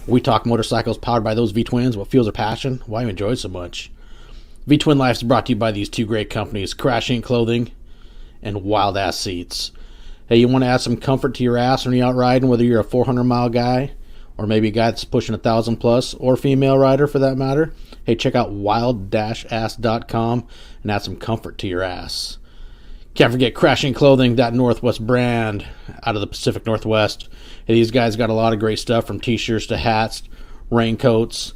We talk motorcycles powered by those V-twins, what fuels our passion, why you enjoy it so much. V-Twin Life is brought to you by these two great companies, Crash Inc. Clothing and Wild Ass Seats. Hey, you want to add some comfort to your ass when you're out riding, whether you're a 400-mile guy or maybe a guy that's pushing 1,000 plus, or female rider for that matter? Hey, check out wild-ass.com and add some comfort to your ass. Can't forget Crash Inc. Clothing, that Northwest brand out of the Pacific Northwest. Hey, these guys got a lot of great stuff, from t-shirts to hats, raincoats,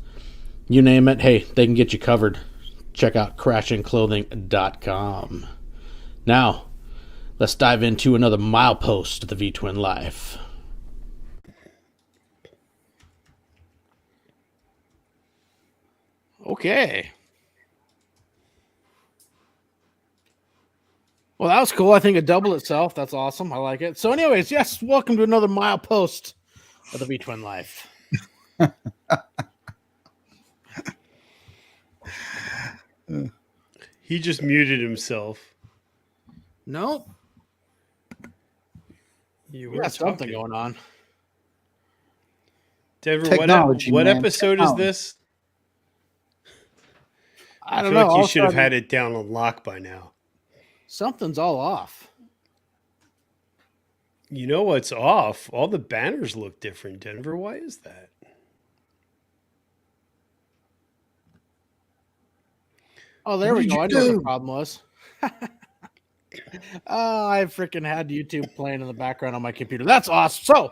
you name it. Hey, they can get you covered. Check out crashinclothing.com. Now, let's dive into another milepost of the V-Twin Life. Okay. Well, that was cool. I think it doubled itself. That's awesome. I like it. So anyways, yes, welcome to another milepost of the V-Twin Life. He just muted himself. Nope. You got something going on. Denver, Technology, what man. episode is this? I don't feel know. like you should have had it down on lock by now. Something's all off. You know what's off? All the banners look different, Denver. Why is that? Oh, there we go. I know what the problem was. Oh, I freaking had YouTube playing in the background on my computer. That's awesome. So,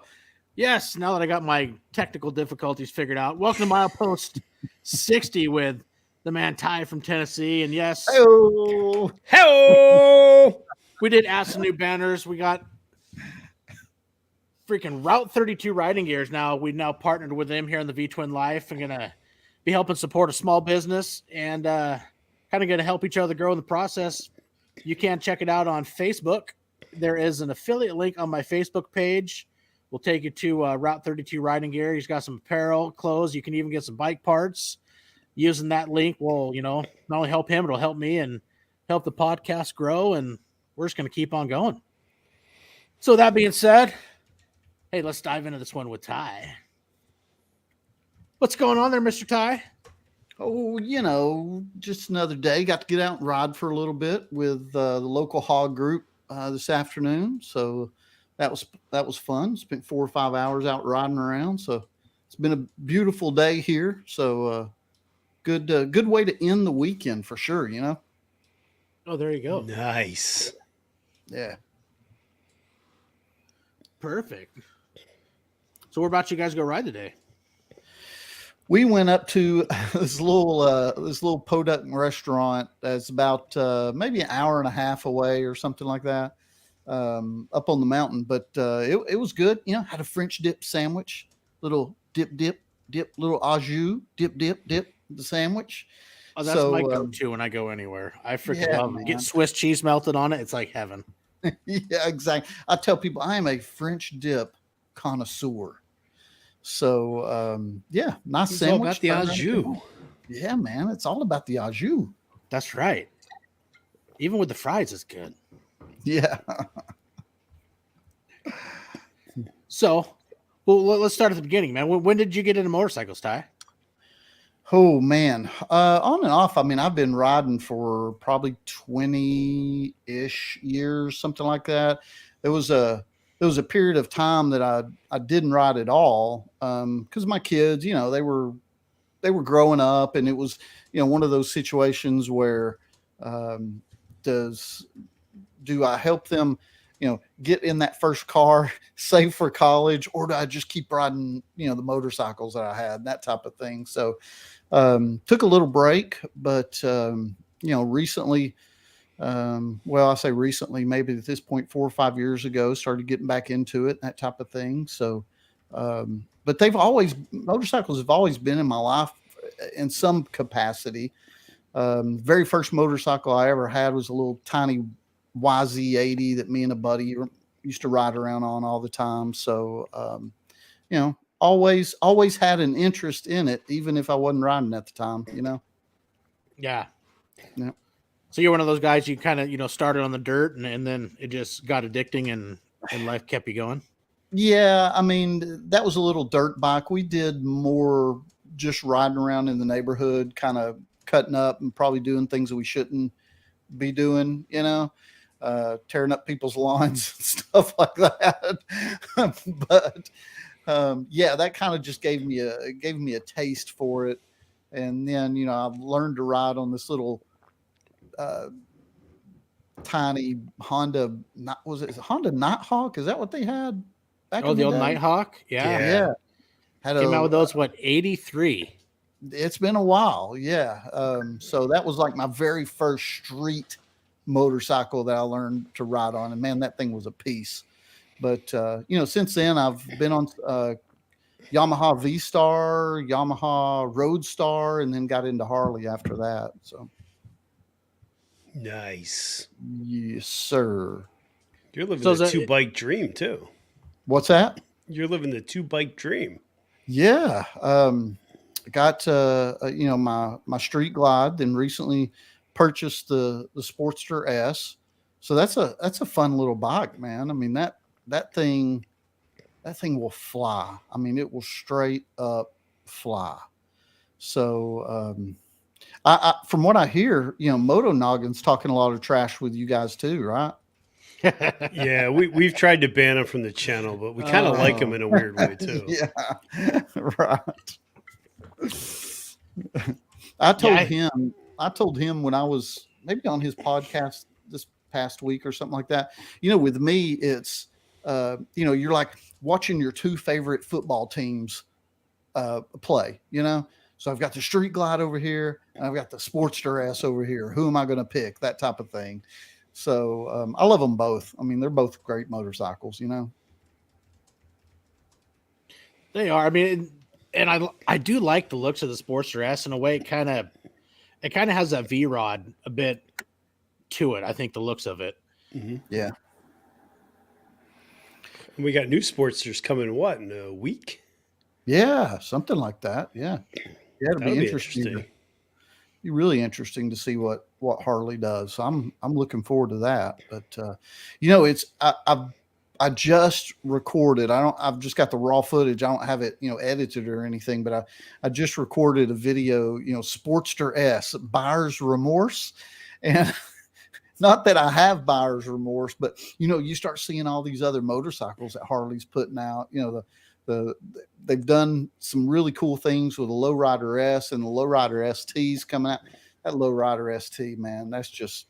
yes, now that I got my technical difficulties figured out, welcome to Milepost 60 with the man Ty from Tennessee. And yes, Hello. We did add some new banners. We got freaking Route 32 riding gears now. We've now partnered with them here in the V-Twin Life. I'm going to be helping support a small business and kind of going to help each other grow in the process. You can check it out on Facebook. There is an affiliate link on my Facebook page. We'll take you to Route 32 riding gear. He's got some apparel, clothes. You can even get some bike parts. Using that link will, not only help him, it'll help me and help the podcast grow. And we're just going to keep on going. So that being said, hey, let's dive into this one with Ty. What's going on there, Mr. Ty? Oh, just another day. Got to get out and ride for a little bit with the local hog group this afternoon. So that was fun. Spent 4 or 5 hours out riding around. So it's been a beautiful day here. So good way to end the weekend for sure. Oh, there you go. Nice. Yeah. Perfect. So where about you guys go ride today? We went up to this little podunk restaurant that's about maybe an hour and a half away or something like that, up on the mountain. But it was good. Had a French dip sandwich, little dip, little au jus, dip the sandwich. Oh, that's my go-to when I go anywhere. I freaking love it. Get Swiss cheese melted on it. It's like heaven. Yeah, exactly. I tell people I am a French dip connoisseur. So, nice It's sandwich. all about the au jus. Yeah, man. It's all about the au jus. That's right. Even with the fries, it's good. Yeah. So, well, let's start at the beginning, man. When did you get into motorcycles, Ty? Oh, man. On and off. I mean, I've been riding for probably 20-ish years, something like that. There was a period of time that I didn't ride at all because my kids, they were growing up, and it was, one of those situations where do I help them, get in that first car, save for college, or do I just keep riding, the motorcycles that I had, that type of thing. So took a little break, but recently. I say recently, maybe at this point, 4 or 5 years ago, started getting back into it, that type of thing. So, but motorcycles have always been in my life in some capacity. Very first motorcycle I ever had was a little tiny YZ80 that me and a buddy used to ride around on all the time. So, always had an interest in it, even if I wasn't riding at the time, Yeah. Yeah. So you're one of those guys you kind of, started on the dirt and then it just got addicting and life kept you going? Yeah, I mean, that was a little dirt bike. We did more just riding around in the neighborhood, kind of cutting up and probably doing things that we shouldn't be doing, tearing up people's lawns and stuff like that. But yeah, that kind of just gave me a taste for it. And then, I've learned to ride on this little uh, tiny Honda. Not was it Honda Nighthawk? Is that what they had back Oh, in the the old day? Nighthawk? Yeah. Yeah, had Came out with a. those, what, 83? It's been a while, yeah. So that was like my very first street motorcycle that I learned to ride on, and man, that thing was a piece. But since then I've been on Yamaha V Star, Yamaha Roadstar, and then got into Harley after that. So Nice. yes, sir. You're living So the is two it, bike dream too. What's that? You're living the two bike dream. Yeah. Got my Street Glide, then recently purchased the Sportster S. So that's a fun little bike, man. I mean that thing will fly. I mean, it will straight up fly. So from what I hear, Moto Noggin's talking a lot of trash with you guys too, right? Yeah, we've tried to ban him from the channel, but we kind of like him in a weird way too. Yeah, right. I told him when I was maybe on his podcast this past week or something like that. With me, it's you're like watching your two favorite football teams play. So I've got the Street Glide over here, and I've got the Sportster S over here. Who am I going to pick? That type of thing. So I love them both. I mean, they're both great motorcycles. they are. I mean, and I do like the looks of the Sportster S in a way. It kind of has that V rod a bit to it. I think the looks of it. Mm-hmm. Yeah. And we got new Sportsters coming. What, in a week? Yeah, something like that. Yeah. Yeah, it'll That'll be interesting. Be really interesting to see what Harley does. So I'm looking forward to that. But it's I just recorded. I've just got the raw footage. I don't have it edited or anything. But I just recorded a video. Sportster S, buyer's remorse, and not that I have buyer's remorse, but you start seeing all these other motorcycles that Harley's putting out. They've done some really cool things with the Lowrider S and the Lowrider ST's coming out. That Lowrider ST, man, that's just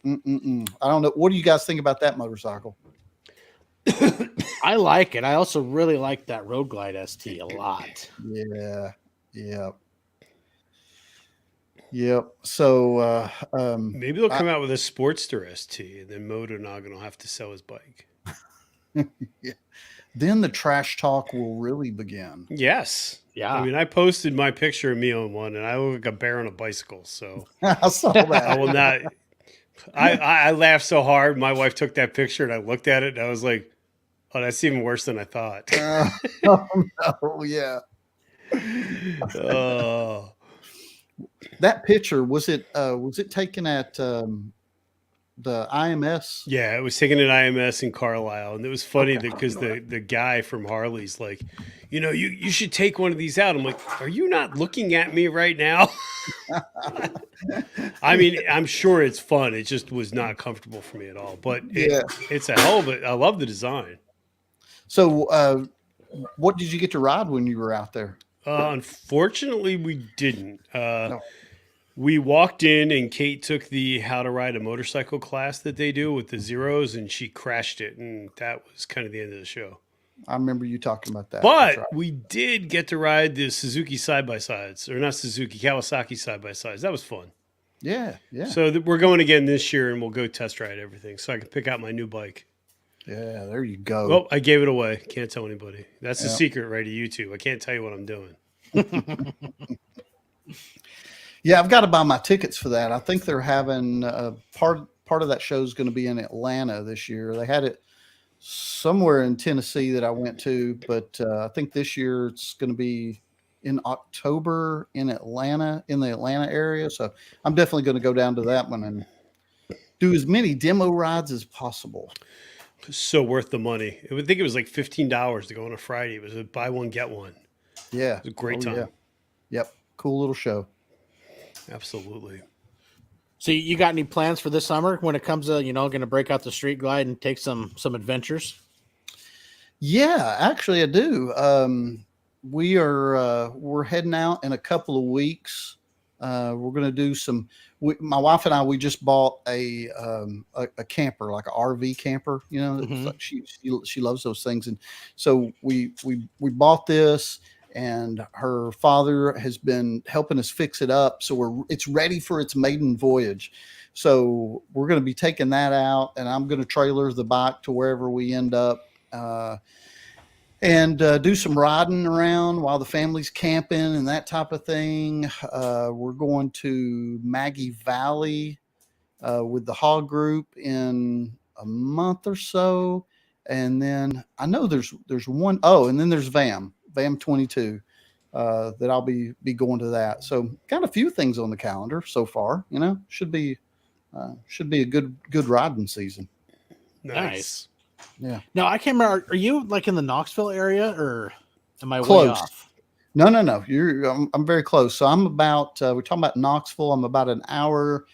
I don't know. What do you guys think about that motorcycle? I like it. I also really like that Road Glide ST a lot. Yeah. Yep. So maybe they'll come out with a Sportster ST, and then Moto Noggin will have to sell his bike. Yeah. Then the trash talk will really begin. Yes. Yeah. I mean, I posted my picture of me on one, and I look like a bear on a bicycle. So I saw that. I will not. I laughed so hard. My wife took that picture, and I looked at it, and I was like, "Oh, that's even worse than I thought." Oh no! Yeah. Oh. That picture was it taken at the IMS? Yeah, it was taken at IMS in Carlisle, and it was funny because the guy from Harley's like, you should take one of these out. I'm like, are you not looking at me right now? I mean, I'm sure it's fun. It just was not comfortable for me at all. But it's a hell of it. I love the design. So, what did you get to ride when you were out there? Unfortunately, we didn't. No. We walked in, and Kate took the how to ride a motorcycle class that they do with the zeros, and she crashed it, and that was kind of the end of the show. I remember you talking about that. But we did get to ride the Suzuki side-by-sides, or not Suzuki, Kawasaki side-by-sides. That was fun. Yeah. So we're going again this year, and we'll go test ride everything so I can pick out my new bike. Yeah, there you go. Well, I gave it away. Can't tell anybody. That's the secret right to YouTube. I can't tell you what I'm doing. Yeah, I've got to buy my tickets for that. I think they're having part of that show is going to be in Atlanta this year. They had it somewhere in Tennessee that I went to, but I think this year it's going to be in October in Atlanta, in the Atlanta area. So I'm definitely going to go down to that one and do as many demo rides as possible. So worth the money. I would think it was like $15 to go on a Friday. It was a buy one get one. Yeah. It was a great Oh yeah. time. Yep. Cool little show. Absolutely. So you got any plans for this summer when it comes to, going to break out the street glide and take some adventures? Yeah, actually I do. We're heading out in a couple of weeks. We're going to do some. My wife and I, we just bought a camper, like an RV camper. It's like she loves those things, and so we bought this, and her father has been helping us fix it up, so it's ready for its maiden voyage. So we're going to be taking that out, and I'm going to trailer the bike to wherever we end up. And do some riding around while the family's camping and that type of thing. We're going to Maggie Valley with the hog group in a month or so, and then I know there's one. Oh, and then there's VAM 22 that I'll be going to that. So got a few things on the calendar so far. Should be a good riding season. Nice. Yeah. No, I can't remember. Are you like in the Knoxville area, or am I Close. way off? No. I'm very close. So I'm about. We're talking about Knoxville. I'm about an hour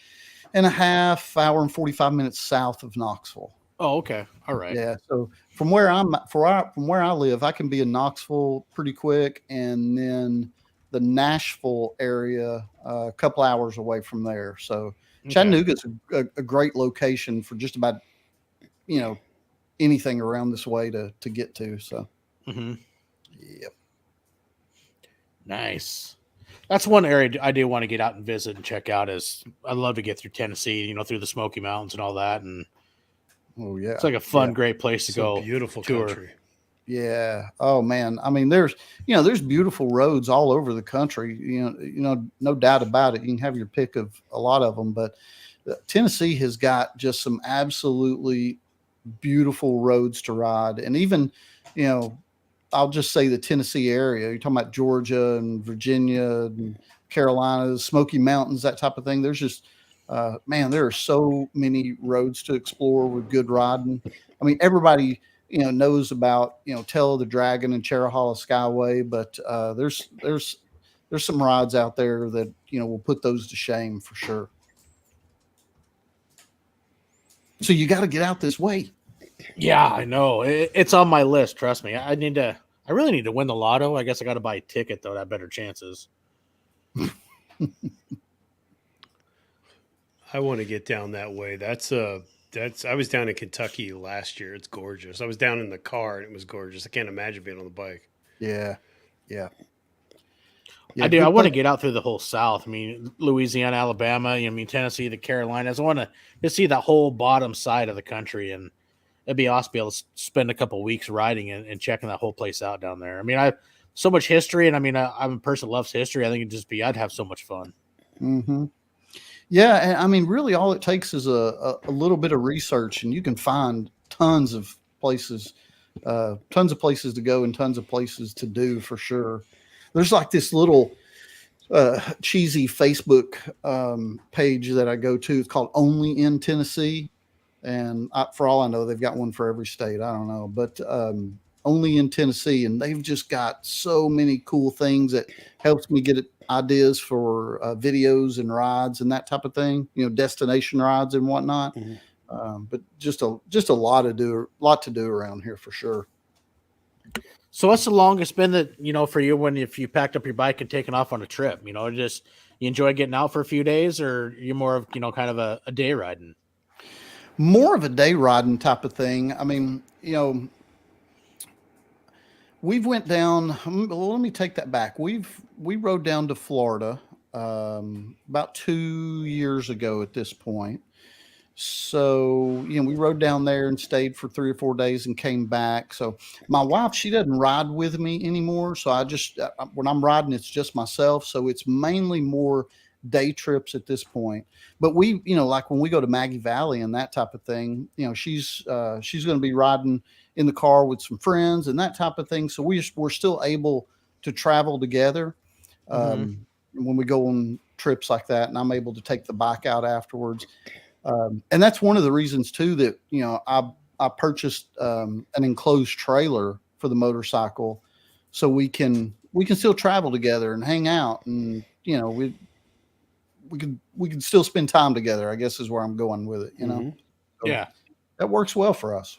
and a half, hour and 45 minutes south of Knoxville. Oh, okay. All right. Yeah. So from where I live, I can be in Knoxville pretty quick, and then the Nashville area a couple hours away from there. So Chattanooga's a great location for just about anything around this way to get to. So, Yep. Nice. That's one area I do want to get out and visit and check out. I'd love to get through Tennessee, through the Smoky Mountains and all that. And oh yeah, it's like a fun, great place to go. Beautiful tour. country. Yeah. Oh man. I mean, there's beautiful roads all over the country. No doubt about it. You can have your pick of a lot of them, but Tennessee has got just some absolutely beautiful roads to ride. And even, I'll just say the Tennessee area, you're talking about Georgia and Virginia and Carolina, Smoky Mountains, that type of thing. There's just, there are so many roads to explore with good riding. I mean, everybody, knows about, Tail of the Dragon and Cherahalla Skyway, but there's some rides out there that, will put those to shame for sure. So you got to get out this way. Yeah, I know. It's on my list. Trust me. I really need to win the lotto. I guess I got to buy a ticket though. To have better chances. I want to get down that way. I was down in Kentucky last year. It's gorgeous. I was down in the car and it was gorgeous. I can't imagine being on the bike. Yeah. I do. I want to get out through the whole South. I mean, Louisiana, Alabama, Tennessee, the Carolinas. I want to see that whole bottom side of the country, and it'd be awesome to be able to spend a couple of weeks riding and checking that whole place out down there. I mean, I have so much history, and I mean, I'm a person that loves history. I think I'd have so much fun. Mm-hmm. Yeah, and I mean, really, all it takes is a little bit of research, and you can find tons of places to go and tons of places to do for sure. There's like this little cheesy Facebook page that I go to. It's called Only in Tennessee. And for all I know, they've got one for every state. I don't know. But Only in Tennessee. And they've just got so many cool things that helps me get ideas for videos and rides and that type of thing, destination rides and whatnot. Mm-hmm. But just a lot to do around here for sure. So what's the longest been that, for you if you packed up your bike and taken off on a trip, just you enjoy getting out for a few days, or you're more of, kind of a day riding? More of a day riding type of thing. I mean, we've went down, well, let me take that back. We rode down to Florida about 2 years ago at this point. So, we rode down there and stayed for 3 or 4 days and came back. So my wife, she doesn't ride with me anymore. So I just, when I'm riding, it's just myself. So it's mainly more day trips at this point. But we, like when we go to Maggie Valley and that type of thing, she's going to be riding in the car with some friends and that type of thing. So we're still able to travel together when we go on trips like that. And I'm able to take the bike out afterwards. And that's one of the reasons too that, I purchased an enclosed trailer for the motorcycle, so we can still travel together and hang out, and we can still spend time together, I guess is where I'm going with it. So Yeah. that works well for us.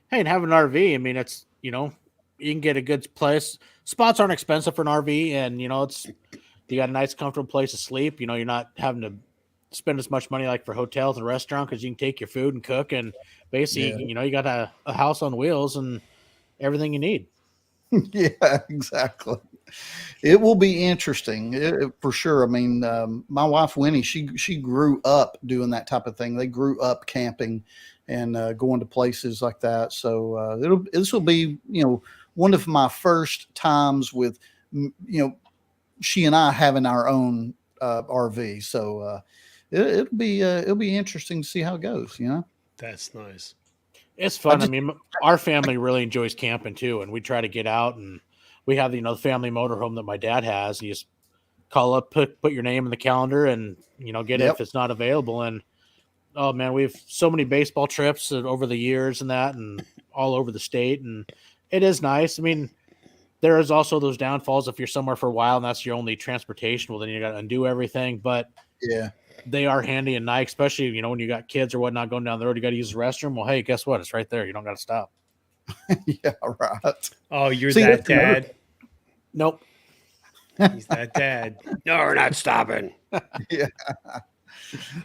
Hey, and having an RV, I mean, it's, you can get a good place. Spots aren't expensive for an RV, and, you got a nice, comfortable place to sleep. You're not having to spend as much money like for hotels and restaurants, because you can take your food and cook, and basically, you got a house on wheels and everything you need. Yeah, exactly. It will be interesting for sure. I mean, my wife Winnie, she grew up doing that type of thing. They grew up camping and going to places like that. So this will be one of my first times with she and I having our own RV. So it'll be interesting to see how it goes. That's nice. It's fun. I mean, our family really enjoys camping too, and we try to get out, and we have the family motorhome that my dad has. You just call up, put your name in the calendar, and get it if it's not available. And oh man, we have so many baseball trips over the years and that, and all over the state, and it is nice. I mean, there is also those downfalls if you're somewhere for a while and that's your only transportation. Well, then you got to undo everything. But yeah, they are handy and nice, especially when you got kids or whatnot going down the road. You got to use the restroom. Well, hey, guess what? It's right there. You don't got to stop. Yeah, right. Oh, you're that dad? Nope. He's that dad. No, we're not stopping. Yeah.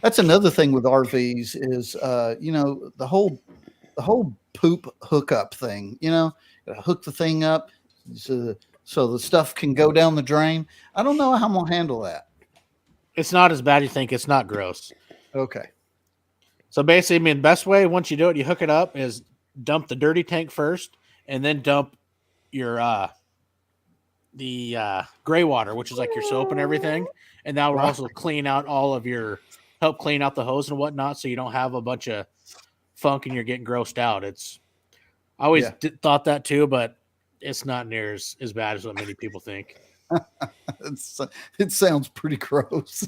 That's another thing with RVs is the whole poop hookup thing. Hook the thing up so the stuff can go down the drain. I don't know how I'm gonna handle that. It's not as bad as you think. It's not gross. Okay. So basically, I mean, the best way once you do it, you hook it up, is dump the dirty tank first, and then dump your the gray water, which is like your soap and everything, and that will also clean out help clean out the hose and whatnot, so you don't have a bunch of funk and you're getting grossed out. I always thought that too, but it's not near as bad as what many people think. It sounds pretty gross.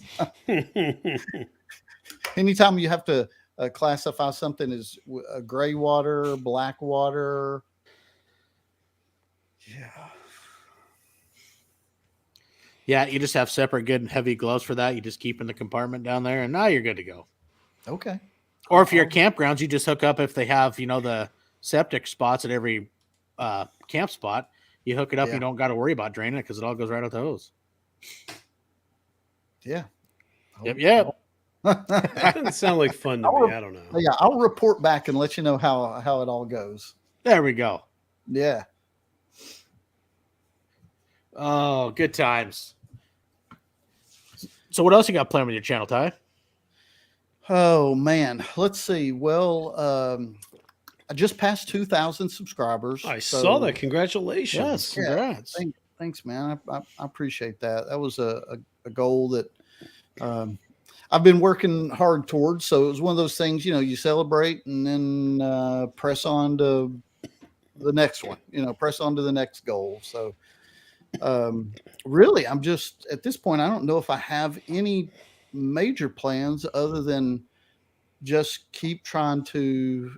Anytime you have to classify something as gray water, black water. Yeah, you just have separate good and heavy gloves for that. You just keep in the compartment down there, and now you're good to go. Okay. Or if you're at campgrounds, you just hook up if they have, the septic spots at every camp spot. You hook it up. You don't got to worry about draining it because it all goes right out the hose. Yeah. Yep. That doesn't sound like fun to me. I don't know. Yeah, I'll report back and let you know how it all goes. There we go. Yeah. Oh, good times. So what else you got planned with your channel, Ty? Oh man, let's see. Well, I just passed 2,000 subscribers. I saw that. Congratulations. Yes, congrats. Yeah, thanks, man. I appreciate that. That was a goal that I've been working hard towards. So it was one of those things, you celebrate and then press on to the next one, press on to the next goal. So really, I'm just at this point, I don't know if I have any major plans other than just keep trying to,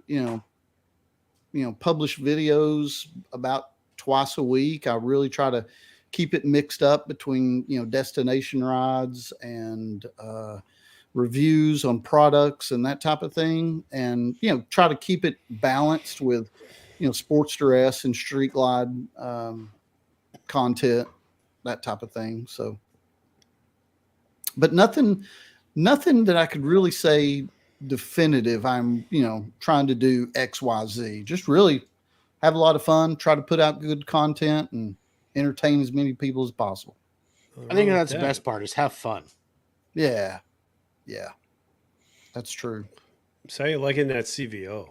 publish videos about twice a week. I really try to keep it mixed up between, destination rides and reviews on products and that type of thing. And, try to keep it balanced with, Sportster S and Street Glide content, that type of thing. So, but nothing that I could really say definitive. I'm, trying to do XYZ. Just really have a lot of fun, try to put out good content and entertain as many people as possible. I think that's the best part, is have fun. Yeah. Yeah. That's true. So you liking that CVO?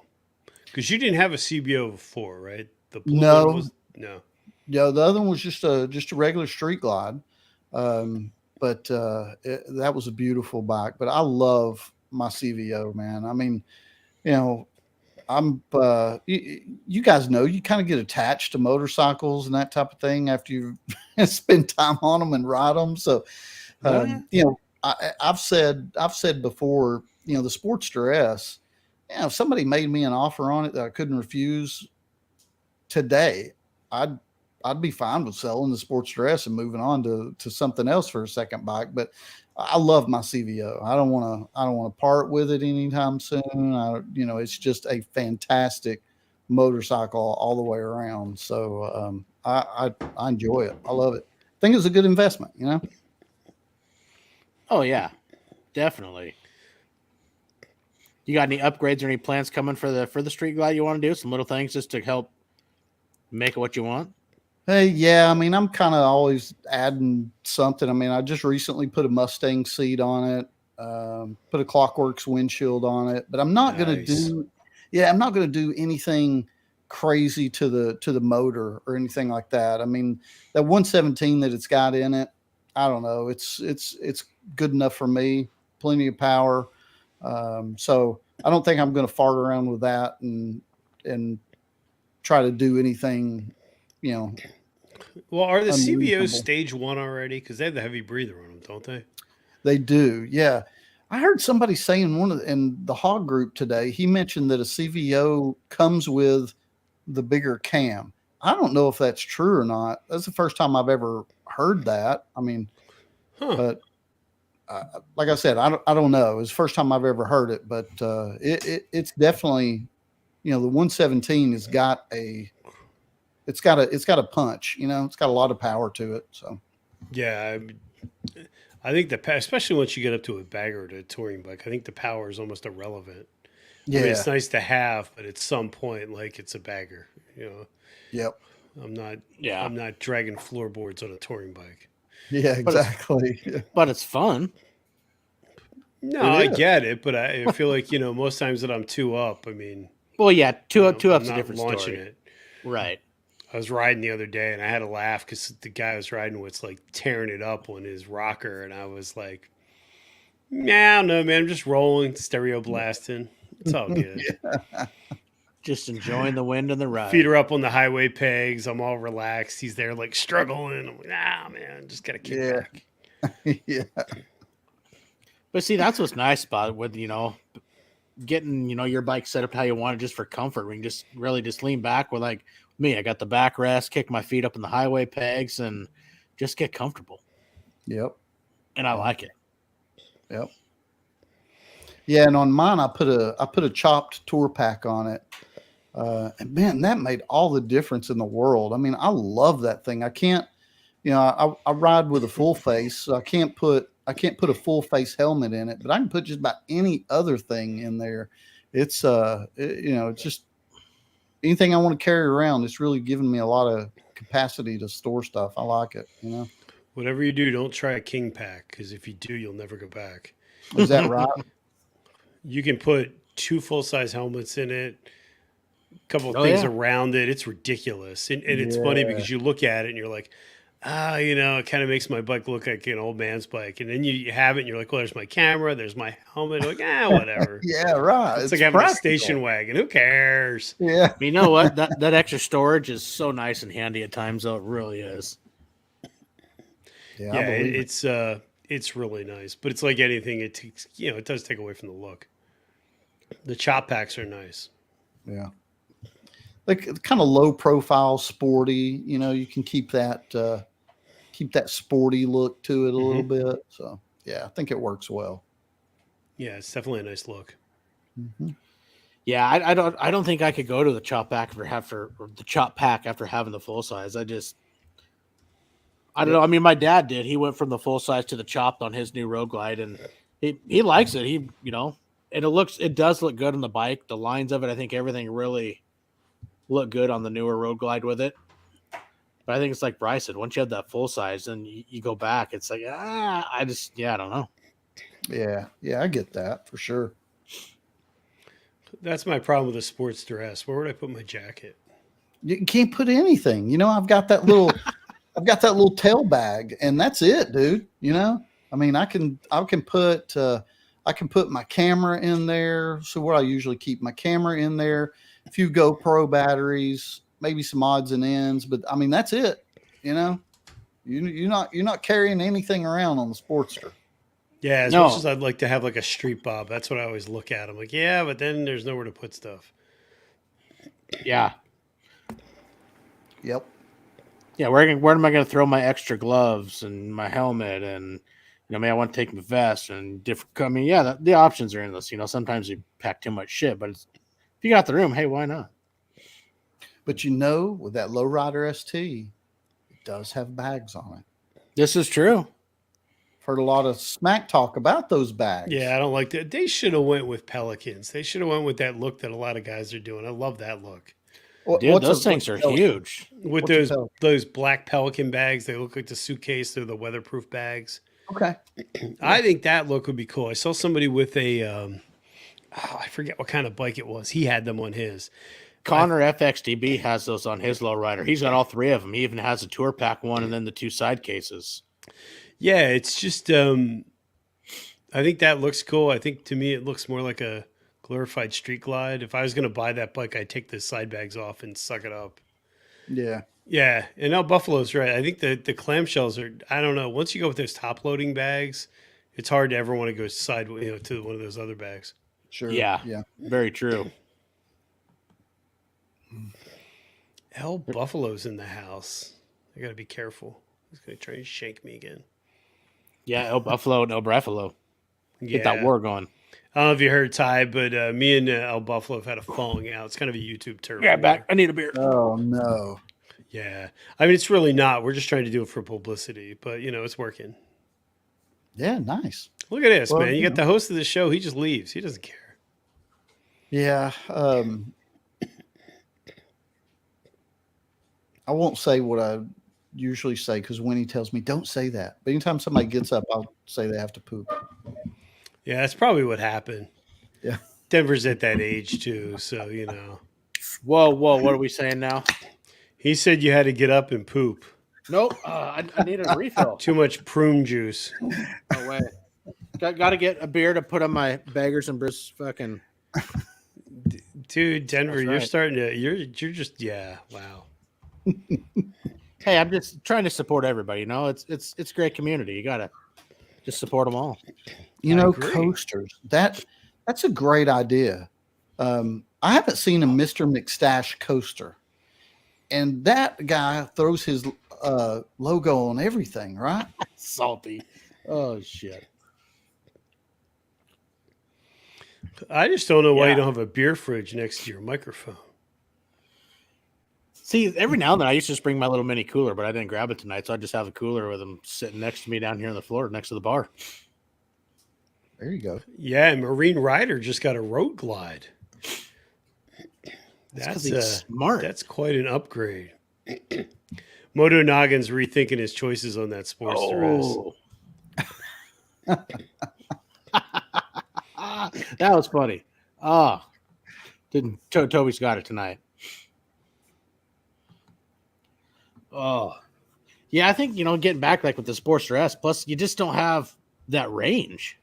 Because you didn't have a CVO before, right? The blue No. one was, no. Yeah, the other one was just a regular Street Glide. But that was a beautiful bike. But I love my CVO, man. I mean, I'm you guys know, you kind of get attached to motorcycles and that type of thing after you spend time on them and ride them. So, I've said before, the Sportster S, if somebody made me an offer on it that I couldn't refuse today, I'd be fine with selling the sports dress and moving on to something else for a second bike. But I love my CVO. I don't want to part with it anytime soon. It's just a fantastic motorcycle all the way around. So I enjoy it. I love it. I think it's a good investment, Oh yeah, definitely. You got any upgrades or any plans coming for the Street Glide you want to do? Some little things just to help make it what you want? Hey, yeah, I mean, I'm kind of always adding something. I mean, I just recently put a Mustang seat on it, put a Clockworks windshield on it, but I'm not going to do anything crazy to the motor or anything like that. I mean, that 117 that it's got in it, I don't know. It's good enough for me. Plenty of power. So I don't think I'm going to fart around with that and try to do anything, Well, are the CVOs stage 1 already? Because they have the heavy breather on them, don't they? They do, yeah. I heard somebody saying in the hog group today, he mentioned that a CVO comes with the bigger cam. I don't know if that's true or not. That's the first time I've ever heard that. I mean, but like I said, I don't know. It's the first time I've ever heard it, but it's definitely, the 117 has got it's got a punch, it's got a lot of power to it. So, yeah, I think especially once you get up to a bagger or a touring bike, I think the power is almost irrelevant. Yeah, I mean, it's nice to have, but at some point, like it's a bagger, Yep. I'm not dragging floorboards on a touring bike. Yeah, exactly. But it's fun. No, I get it, but I feel like most times that I'm 2 up, I mean, well, yeah, two up's I'm a not different launching story, it. right? I was riding the other day and I had to laugh because the guy I was riding with like tearing it up on his rocker, and I was like, "Yeah, I don't know, man. I'm just rolling, stereo blasting. It's all good." Just enjoying the wind and the ride. Feet are up on the highway pegs. I'm all relaxed. He's there like struggling. I'm like, "Nah, man, just gotta kick back." Yeah. But see, that's what's nice about it with getting your bike set up how you want it, just for comfort. We can just really just lean back with like me. I got the backrest, kick my feet up in the highway pegs, and just get comfortable. Yep. And I like it. Yep. Yeah, and on mine I put a chopped tour pack on it. And man, that made all the difference in the world. I mean, I love that thing. I can't, I ride with a full face, so I can't put a full face helmet in it, but I can put just about any other thing in there. It's it's just anything I want to carry around. It's really giving me a lot of capacity to store stuff. I like it. Whatever you do, don't try a king pack, because if you do, you'll never go back. Is that right? You can put 2 full-size helmets in it, a couple of things around it. It's ridiculous. And it's funny because you look at it and you're like, it kind of makes my bike look like an old man's bike. And then you have it and you're like, well, there's my camera, there's my helmet. Like, whatever. Yeah, right. It's like having a station wagon. Who cares? Yeah. You know what? That extra storage is so nice and handy at times, though. It really is. Yeah, it's really nice. But it's like anything, it takes, it does take away from the look. The chop packs are nice. Yeah. Like kind of low profile, sporty, you can keep that sporty look to it a little bit. So yeah, I think it works well. Yeah, it's definitely a nice look. Mm-hmm. Yeah, I don't think I could go to the chop pack after having the full size. I don't know. I mean, my dad did. He went from the full size to the chopped on his new Road Glide, and he likes it. And it does look good on the bike. The lines of it, I think everything really look good on the newer Road Glide with it. But I think it's like Bryce said, once you have that full size and you go back, it's like, I don't know. Yeah. Yeah. I get that for sure. That's my problem with a sports dress. Where would I put my jacket? You can't put anything, I've got that little tail bag and that's it, dude. I mean, I can put my camera in there. So where I usually keep my camera in there, a few GoPro batteries, maybe some odds and ends, but I mean, that's it. You're not carrying anything around on the Sportster. Yeah, as much as I'd like to have like a street bob, that's what I always look at. I'm like, yeah, but then there's nowhere to put stuff. Yeah. Yep. Yeah, where am I going to throw my extra gloves and my helmet and maybe I want to take my vest and different. I mean, yeah, the options are endless. Sometimes you pack too much shit, but if you got the room, hey, why not? But with that lowrider ST, it does have bags on it. This is true. Heard a lot of smack talk about those bags. Yeah, I don't like that. They should have went with Pelicans. They should have went with that look that a lot of guys are doing. I love that look. Dude, those things are huge. With those black Pelican bags, they look like the suitcase. They're the weatherproof bags. Okay. I think that look would be cool. I saw somebody with a, I forget what kind of bike it was. He had them on his. Connor FXDB has those on his lowrider. He's got all three of them. He even has a tour pack one and then the two side cases. Yeah, it's just, I think that looks cool. I think to me, it looks more like a glorified street glide. If I was going to buy that bike, I'd take the side bags off and suck it up. Yeah. Yeah. And now Buffalo's right. I think the clamshells are, I don't know. Once you go with those top loading bags, it's hard to ever want to go side, to one of those other bags. Sure. Yeah. Yeah. Very true. Buffalo's in the house. I got to be careful. He's going to try and shank me again. Yeah, El Buffalo and El Buffalo. Get that war going. I don't know if you heard, Ty, but me and El Buffalo have had a falling out. It's kind of a YouTube turf. Yeah, back. I need a beer. Oh, no. Yeah. I mean, it's really not. We're just trying to do it for publicity, but, it's working. Yeah, nice. Look at this, man. You got the host of the show. He just leaves. He doesn't care. Yeah. I won't say what I usually say because Winnie tells me don't say that. But anytime somebody gets up, I'll say they have to poop. Yeah, that's probably what happened. Yeah. Denver's at that age too, so Whoa, what are we saying now? He said you had to get up and poop. Nope. I needed a refill. Too much prune juice. No way. Got to get a beer to put on my Baggers and Briss fucking. Dude, Denver, right. You're starting to. You're just wow. Hey, I'm just trying to support everybody. It's a great community. You gotta just support them all. Coasters. That's a great idea. I haven't seen a Mr. McStash coaster, and that guy throws his logo on everything, right? Salty. Oh shit. I just don't know why you don't have a beer fridge next to your microphone. See, every now and then I used to just bring my little mini cooler, but I didn't grab it tonight, so I just have a cooler with them sitting next to me down here on the floor next to the bar. There you go. Yeah, and Marine Rider just got a road glide. That's smart. That's quite an upgrade. Moto Noggin's rethinking his choices on that Sportster S. That was funny. Didn't Toby's got it tonight. Oh, yeah. I think getting back like with the Sportster S. Plus, you just don't have that range.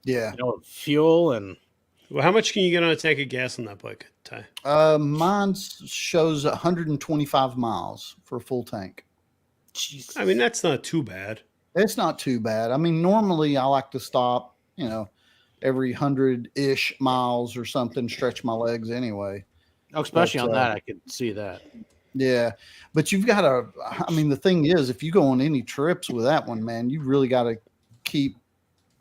Yeah. Fuel and. Well, how much can you get on a tank of gas on that bike, Ty? Mine shows 125 miles for a full tank. Jesus. I mean, that's not too bad. It's not too bad. I mean, normally I like to stop, every 100-ish miles or something, stretch my legs anyway. Oh, especially on that, I could see that. Yeah, but you've got to, the thing is, if you go on any trips with that one, man, you really got to keep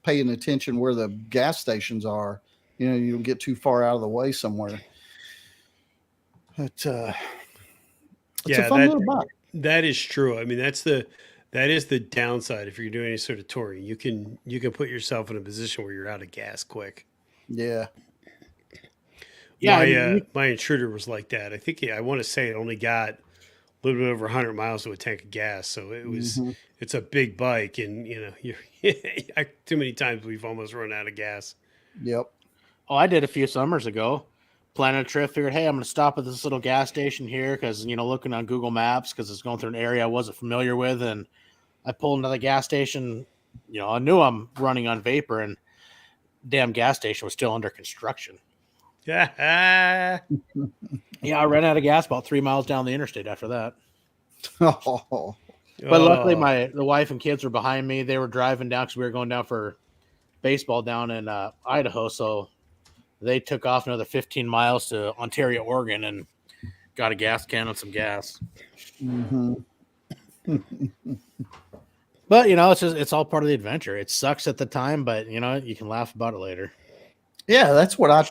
paying attention where the gas stations are. You don't get too far out of the way somewhere. But it's a fun little bike. That is true. I mean, that is the downside if you're doing any sort of touring. You can put yourself in a position where you're out of gas quick. Yeah. Yeah, my intruder was like that. I think I want to say it only got a little bit over 100 miles to a tank of gas. So it was, It's a big bike, and you're too many times we've almost run out of gas. Yep. Oh, I did a few summers ago. Planning a trip, figured, hey, I'm going to stop at this little gas station here because looking on Google Maps because it's going through an area I wasn't familiar with, and I pulled into the gas station. I knew I'm running on vapor, and damn gas station was still under construction. Yeah, I ran out of gas about 3 miles down the interstate after that. Oh, But luckily, Oh, the wife and kids were behind me. They were driving down because we were going down for baseball down in Idaho. So they took off another 15 miles to Ontario, Oregon, and got a gas can and some gas. Mm-hmm. But it's all part of the adventure. It sucks at the time, but you can laugh about it later. Yeah, that's what I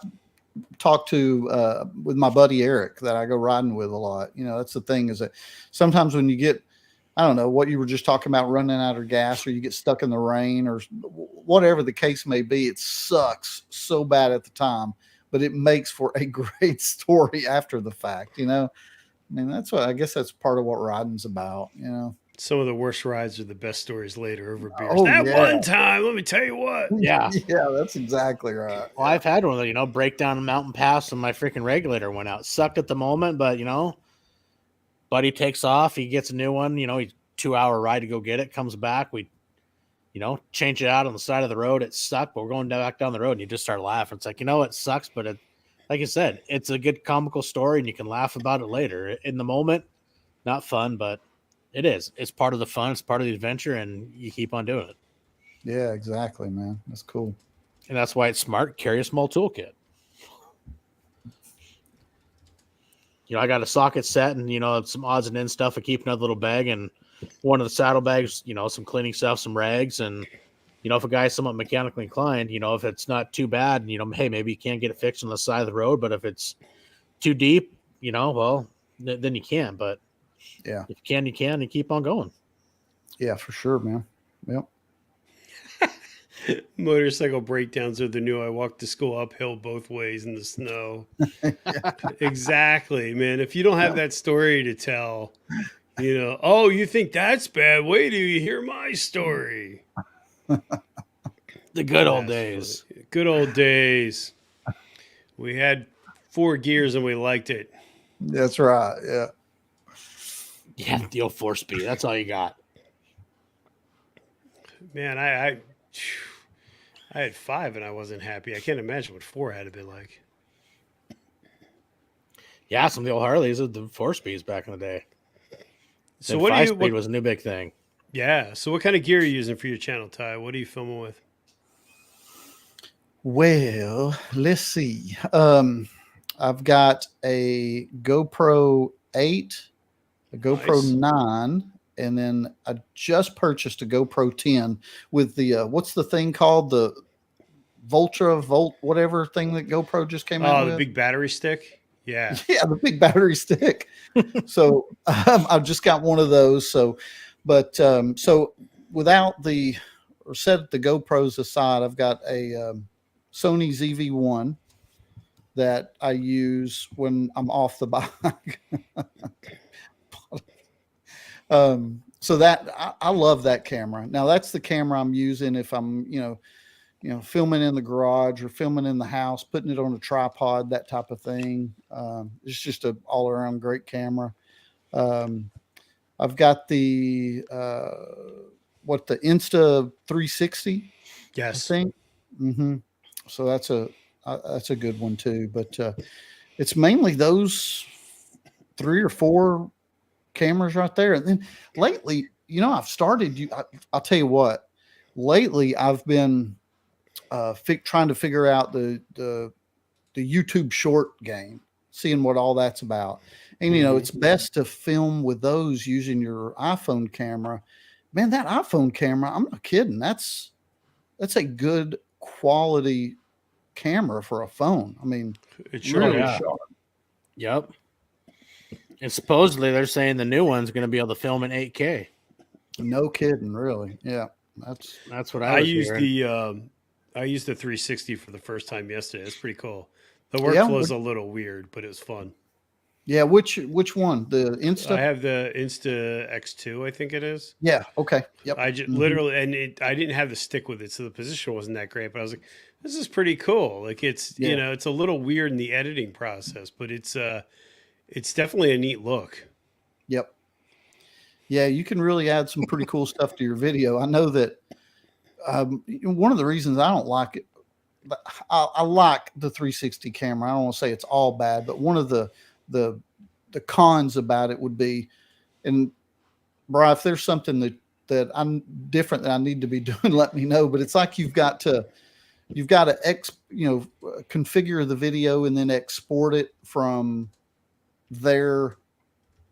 talk to with my buddy Eric that I go riding with a lot. That's the thing, is that sometimes when you get, I don't know what you were just talking about, running out of gas, or you get stuck in the rain, or whatever the case may be, it sucks so bad at the time, but it makes for a great story after the fact. I mean, I guess that's part of what riding's about. some of the worst rides are the best stories later over beers. Oh That yeah, one time, let me tell you what. Yeah. yeah, that's exactly right. Well, I've had one of those, break down a mountain pass and my freaking regulator went out. Sucked at the moment, but buddy takes off. He gets a new one. He's 2-hour ride to go get it. Comes back. We, change it out on the side of the road. It sucked, but we're going back down the road, and you just start laughing. It's like, it sucks, but like I said, it's a good comical story, and you can laugh about it later. In the moment, not fun, but it is. It's part of the fun. It's part of the adventure, and you keep on doing it. Yeah, exactly, man. That's cool. And that's why it's smart. Carry a small toolkit. I got a socket set and, some odds and ends stuff. I keep another little bag, and one of the saddlebags, some cleaning stuff, some rags. And, if a guy's somewhat mechanically inclined, if it's not too bad, hey, maybe you can't get it fixed on the side of the road. But if it's too deep, well, then you can. But yeah, if you can, you can, and keep on going. Yeah, for sure, man. Yep. Motorcycle breakdowns are the new. I walked to school uphill both ways in the snow. Exactly, man. If you don't have that story to tell, oh, you think that's bad? Wait till you hear my story. The good old days. Funny. Good old days. We had 4 gears and we liked it. That's right. Yeah. Yeah, the old 4-speed. That's all you got. Man, I had 5 and I wasn't happy. I can't imagine what 4 had to be like. Yeah, some of the old Harleys, the 4-speeds back in the day. So what 5-speed was a new big thing. Yeah. So what kind of gear are you using for your channel, Ty? What are you filming with? Well, let's see. I've got a GoPro 8, a GoPro 9, and then I just purchased a GoPro 10 with the what's the thing called, the Volt whatever thing that GoPro just came out with. Oh, the big battery stick. Yeah, yeah, the big battery stick. So I've just got one of those. So without set the GoPros aside, I've got a Sony ZV-1 that I use when I'm off the bike. So that I love that camera. Now that's the camera I'm using if I'm, filming in the garage or filming in the house, putting it on a tripod, that type of thing. It's just an all around great camera. I've got the Insta 360. Yes. I think. Mm-hmm. So that's a good one too. But it's mainly those 3 or 4 cameras right there. And then lately, I've started. I'll tell you what. Lately, I've been trying to figure out the YouTube short game, seeing what all that's about. And it's best to film with those using your iPhone camera. Man, that iPhone camera, I'm not kidding. That's a good quality camera for a phone. I mean, it's sure really sharp. Yep. And supposedly they're saying the new one's going to be able to film in 8K. No kidding, really. Yeah, that's what I was hearing. I used the 360 for the first time yesterday. It's pretty cool. The workflow is a little weird, but it was fun. Yeah, which one? The Insta? I have the Insta X2, I think it is. Yeah. Okay. Yep. I just literally, and I didn't have the stick with it, so the position wasn't that great. But I was like, this is pretty cool. Like it's it's a little weird in the editing process, but it's definitely a neat look. Yep. Yeah, you can really add some pretty cool stuff to your video. I know that one of the reasons I don't like it, I like the 360 camera. I don't want to say it's all bad, but one of the cons about it would be, and Bri, if there's something that I'm different that I need to be doing, let me know. But it's like you've got to configure the video and then export it from their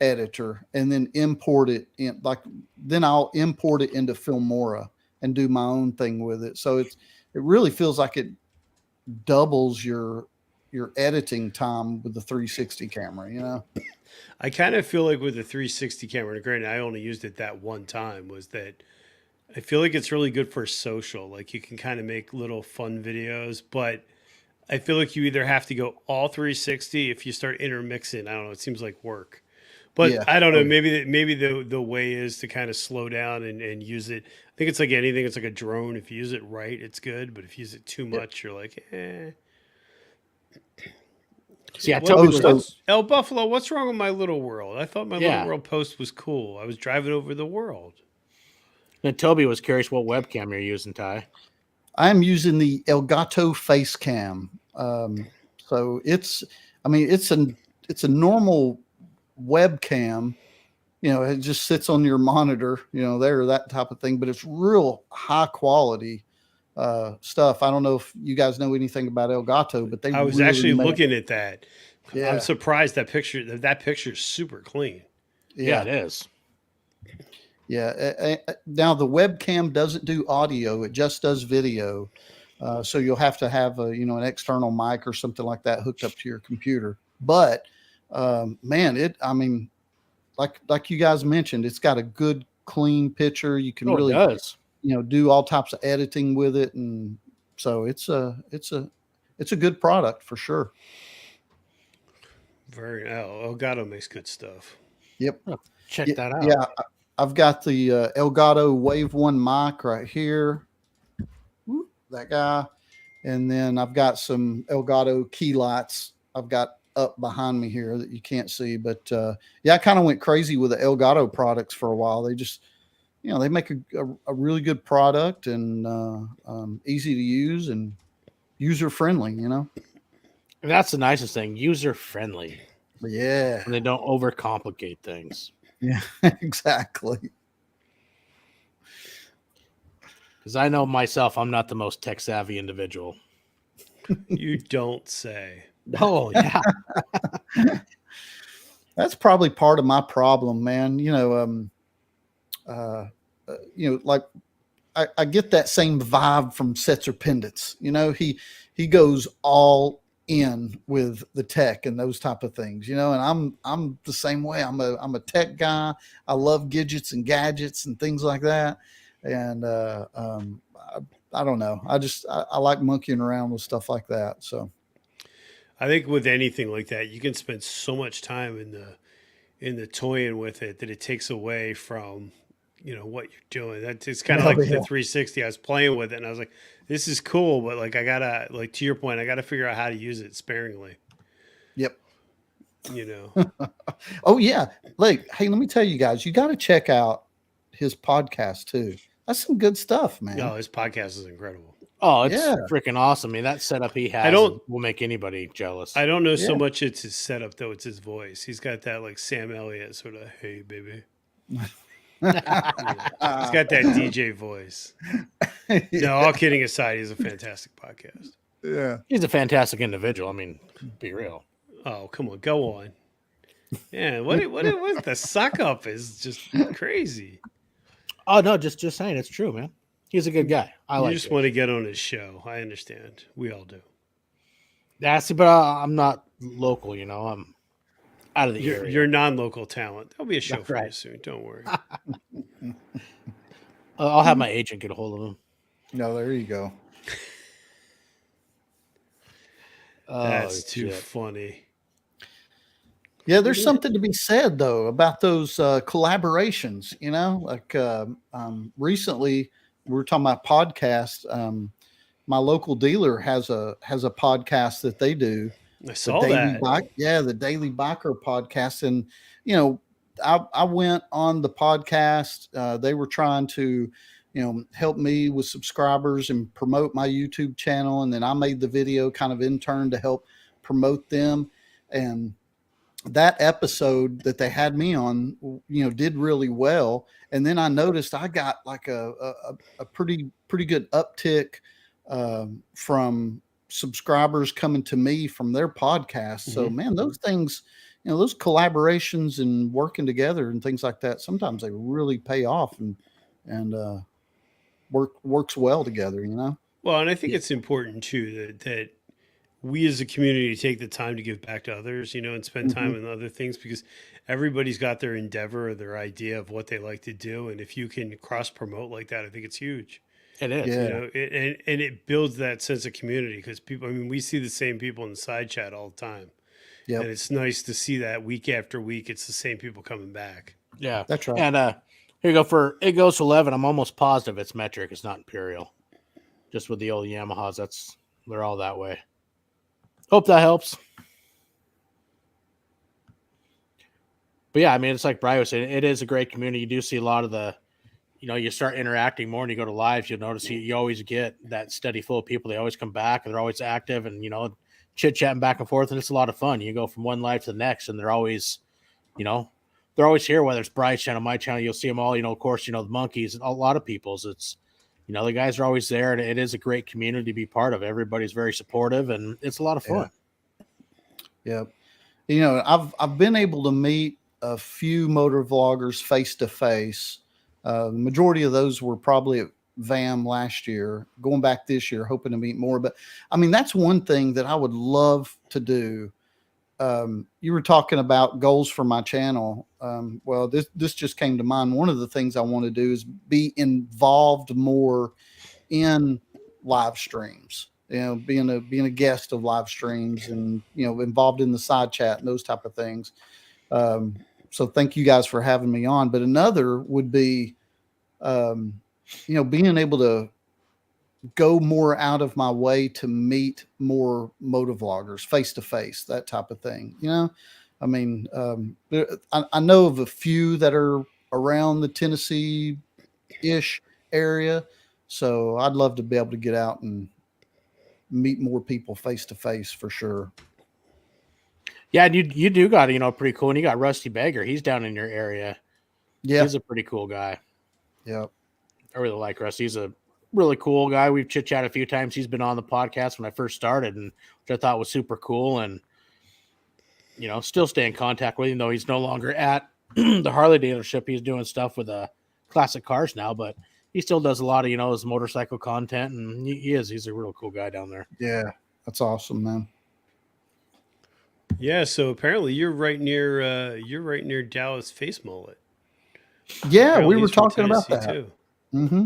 editor and then import it in. Then I'll import it into Filmora and do my own thing with it. So it really feels like it doubles your editing time with the 360 camera. I kind of feel like with the 360 camera, granted, I only used it that one time, was that I feel like it's really good for social. Like you can kind of make little fun videos, but I feel like you either have to go all 360 if you start intermixing. I don't know. It seems like work, but yeah. I don't know. Maybe the way is to kind of slow down and use it. I think it's like anything. It's like a drone. If you use it right, it's good. But if you use it too much, you're like, eh. See, El Buffalo, what's wrong with my little world? I thought my little world post was cool. I was driving over the world. And Toby was curious what webcam you're using, Ty. I'm using the Elgato face cam. So it's a normal webcam. It just sits on your monitor, that type of thing, but it's real high quality stuff. I don't know if you guys know anything about Elgato, but I was actually looking at that. Yeah. I'm surprised that picture is super clean. Yeah, it is. Yeah. Now the webcam doesn't do audio; it just does video. So you'll have to have an external mic or something like that hooked up to your computer. But like you guys mentioned, it's got a good, clean picture. You can really do all types of editing with it, and so it's a good product for sure. Elgato makes good stuff. Yep. Check that out. Yeah, I've got the Elgato Wave 1 mic right here. That guy. And then I've got some Elgato key lights I've got up behind me here that you can't see. But I kind of went crazy with the Elgato products for a while. They just, they make a really good product and easy to use and user friendly, That's the nicest thing, user friendly. Yeah. And they don't overcomplicate things. Yeah, exactly. Because I know myself, I'm not the most tech savvy individual. You don't say. Oh, yeah. That's probably part of my problem, man. Like I get that same vibe from Setzer Pendants. He goes all in with the tech and those type of things, and I'm the same way. I'm a tech guy. I love gadgets and things like that. And I don't know. I like monkeying around with stuff like that. So I think with anything like that, you can spend so much time in the toying with it that it takes away from what you're doing. It's kind of like the 360. I was playing with it and I was like, this is cool, but like I gotta, like, to your point, I gotta figure out how to use it sparingly. Yep. Oh yeah. Like, hey, let me tell you guys, you got to check out his podcast too. That's some good stuff, man. No, his podcast is incredible. Oh, it's freaking awesome. I mean, that setup he has will make anybody jealous. I don't know so much it's his setup though. It's his voice. He's got that like Sam Elliott sort of, hey baby. He's got that DJ voice. No, all kidding aside, he's a fantastic podcast. Yeah. He's a fantastic individual. I mean, be real. Oh, come on, go on. Yeah, what the suck up is just crazy. Oh no, just saying, it's true, man. He's a good guy. You just want to get on his show. I understand. We all do. That's but I'm not local, I'm out of the area. You're non-local talent. There'll be a show for you soon. Don't worry. I'll have my agent get a hold of him. No, there you go. That's too funny. Yeah, there's something to be said though about those collaborations. Like recently we were talking about podcasts. My local dealer has a podcast that they do. I saw that. The Daily Biker podcast, and I went on the podcast. They were trying to help me with subscribers and promote my YouTube channel, and then I made the video kind of in turn to help promote them. And that episode that they had me on, did really well. And then I noticed I got like a pretty good uptick from subscribers coming to me from their podcast. So man, those things, those collaborations and working together and things like that, sometimes they really pay off and works well together, Well, and I think it's important too that we as a community take the time to give back to others, and spend time on other things, because everybody's got their endeavor or their idea of what they like to do. And if you can cross promote like that, I think it's huge. It is. Yeah. And it builds that sense of community, because people, I mean, we see the same people in the side chat all the time. Yep. And it's nice to see that week after week, it's the same people coming back. Yeah. That's right. And here you go it goes to 11. I'm almost positive it's metric. It's not imperial. Just with the old Yamahas, they're all that way. Hope that helps. But yeah, I mean, it's like Brian was saying, it is a great community. You do see a lot of the, you start interacting more and you go to lives, you'll notice you always get that steady flow of people. They always come back and they're always active and, chit-chatting back and forth. And it's a lot of fun. You go from one live to the next and they're always, they're always here, whether it's Brian's channel, my channel, you'll see them all, of course, the monkeys, a lot of people's. It's, the guys are always there, and it is a great community to be part of. Everybody's very supportive, and it's a lot of fun. Yeah. I've been able to meet a few motor vloggers face to face. The majority of those were probably at VAM last year. Going back this year, hoping to meet more. But I mean, that's one thing that I would love to do. You were talking about goals for my channel. Well, this just came to mind. One of the things I want to do is be involved more in live streams, being a guest of live streams and, involved in the side chat and those type of things. So thank you guys for having me on. But another would be, being able to go more out of my way to meet more motovloggers face to face, that type of thing. I mean, I know of a few that are around the Tennessee-ish area. So I'd love to be able to get out and meet more people face to face for sure. Yeah, and you do got, pretty cool. And you got Rusty Beggar. He's down in your area. Yeah. He's a pretty cool guy. Yeah. I really like Rusty. He's a really cool guy. We've chit-chatted a few times. He's been on the podcast when I first started, and which I thought was super cool. And, still stay in contact with him, though he's no longer at the Harley dealership. He's doing stuff with classic cars now, but he still does a lot of, his motorcycle content, and he's a real cool guy down there. Yeah, that's awesome, man. Yeah, so apparently you're right near Dallas Face Mullet. Yeah, apparently we were talking about that too. Mm-hmm.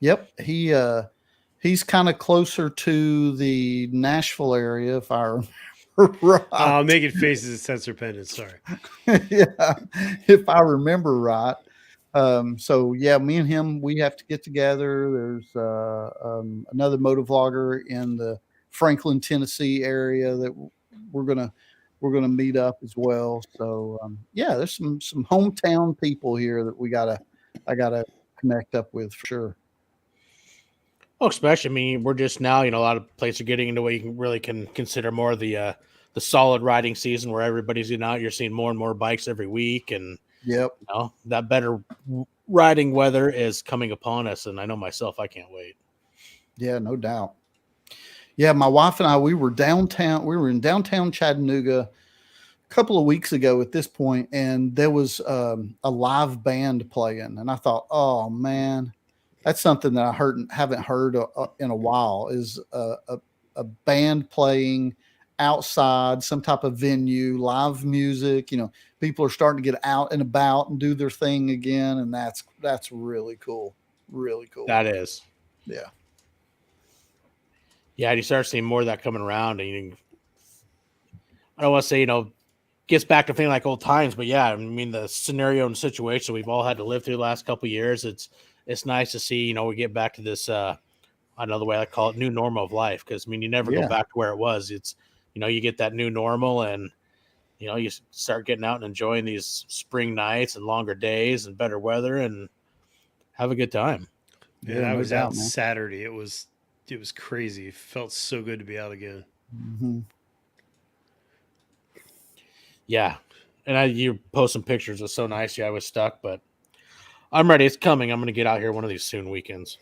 Yep, he's kind of closer to the Nashville area, if I remember right. I'll make it faces at sensor pendants. Sorry. Yeah, if I remember right. So yeah, me and him, we have to get together. There's another motovlogger in the Franklin, Tennessee area that we're gonna meet up as well. So yeah, there's some hometown people here that I gotta connect up with for sure. Oh, especially, I mean, we're just now, a lot of places are getting into what you can consider more the solid riding season where everybody's getting out. You're seeing more and more bikes every week, and yep, that better riding weather is coming upon us. And I know myself, I can't wait. Yeah, no doubt. Yeah, my wife and I, we were in downtown Chattanooga a couple of weeks ago at this point, and there was a live band playing, and I thought, oh man, that's something that I haven't heard in a while, is a band playing outside, some type of venue, live music. People are starting to get out and about and do their thing again, and that's really cool. Really cool. That is. Yeah. Yeah, you start seeing more of that coming around, and I don't want to say, gets back to feeling like old times, but yeah, I mean, the scenario and situation we've all had to live through the last couple of years, it's nice to see, we get back to this, another way I call it, new normal of life. Because, I mean, you never go back to where it was. It's, you get that new normal, and, you start getting out and enjoying these spring nights and longer days and better weather and have a good time. Yeah, I was out Saturday. It was crazy. It felt so good to be out again. Mm-hmm. Yeah. And you post some pictures. It's so nice. Yeah, I was stuck, but I'm ready. It's coming. I'm going to get out here one of these soon weekends.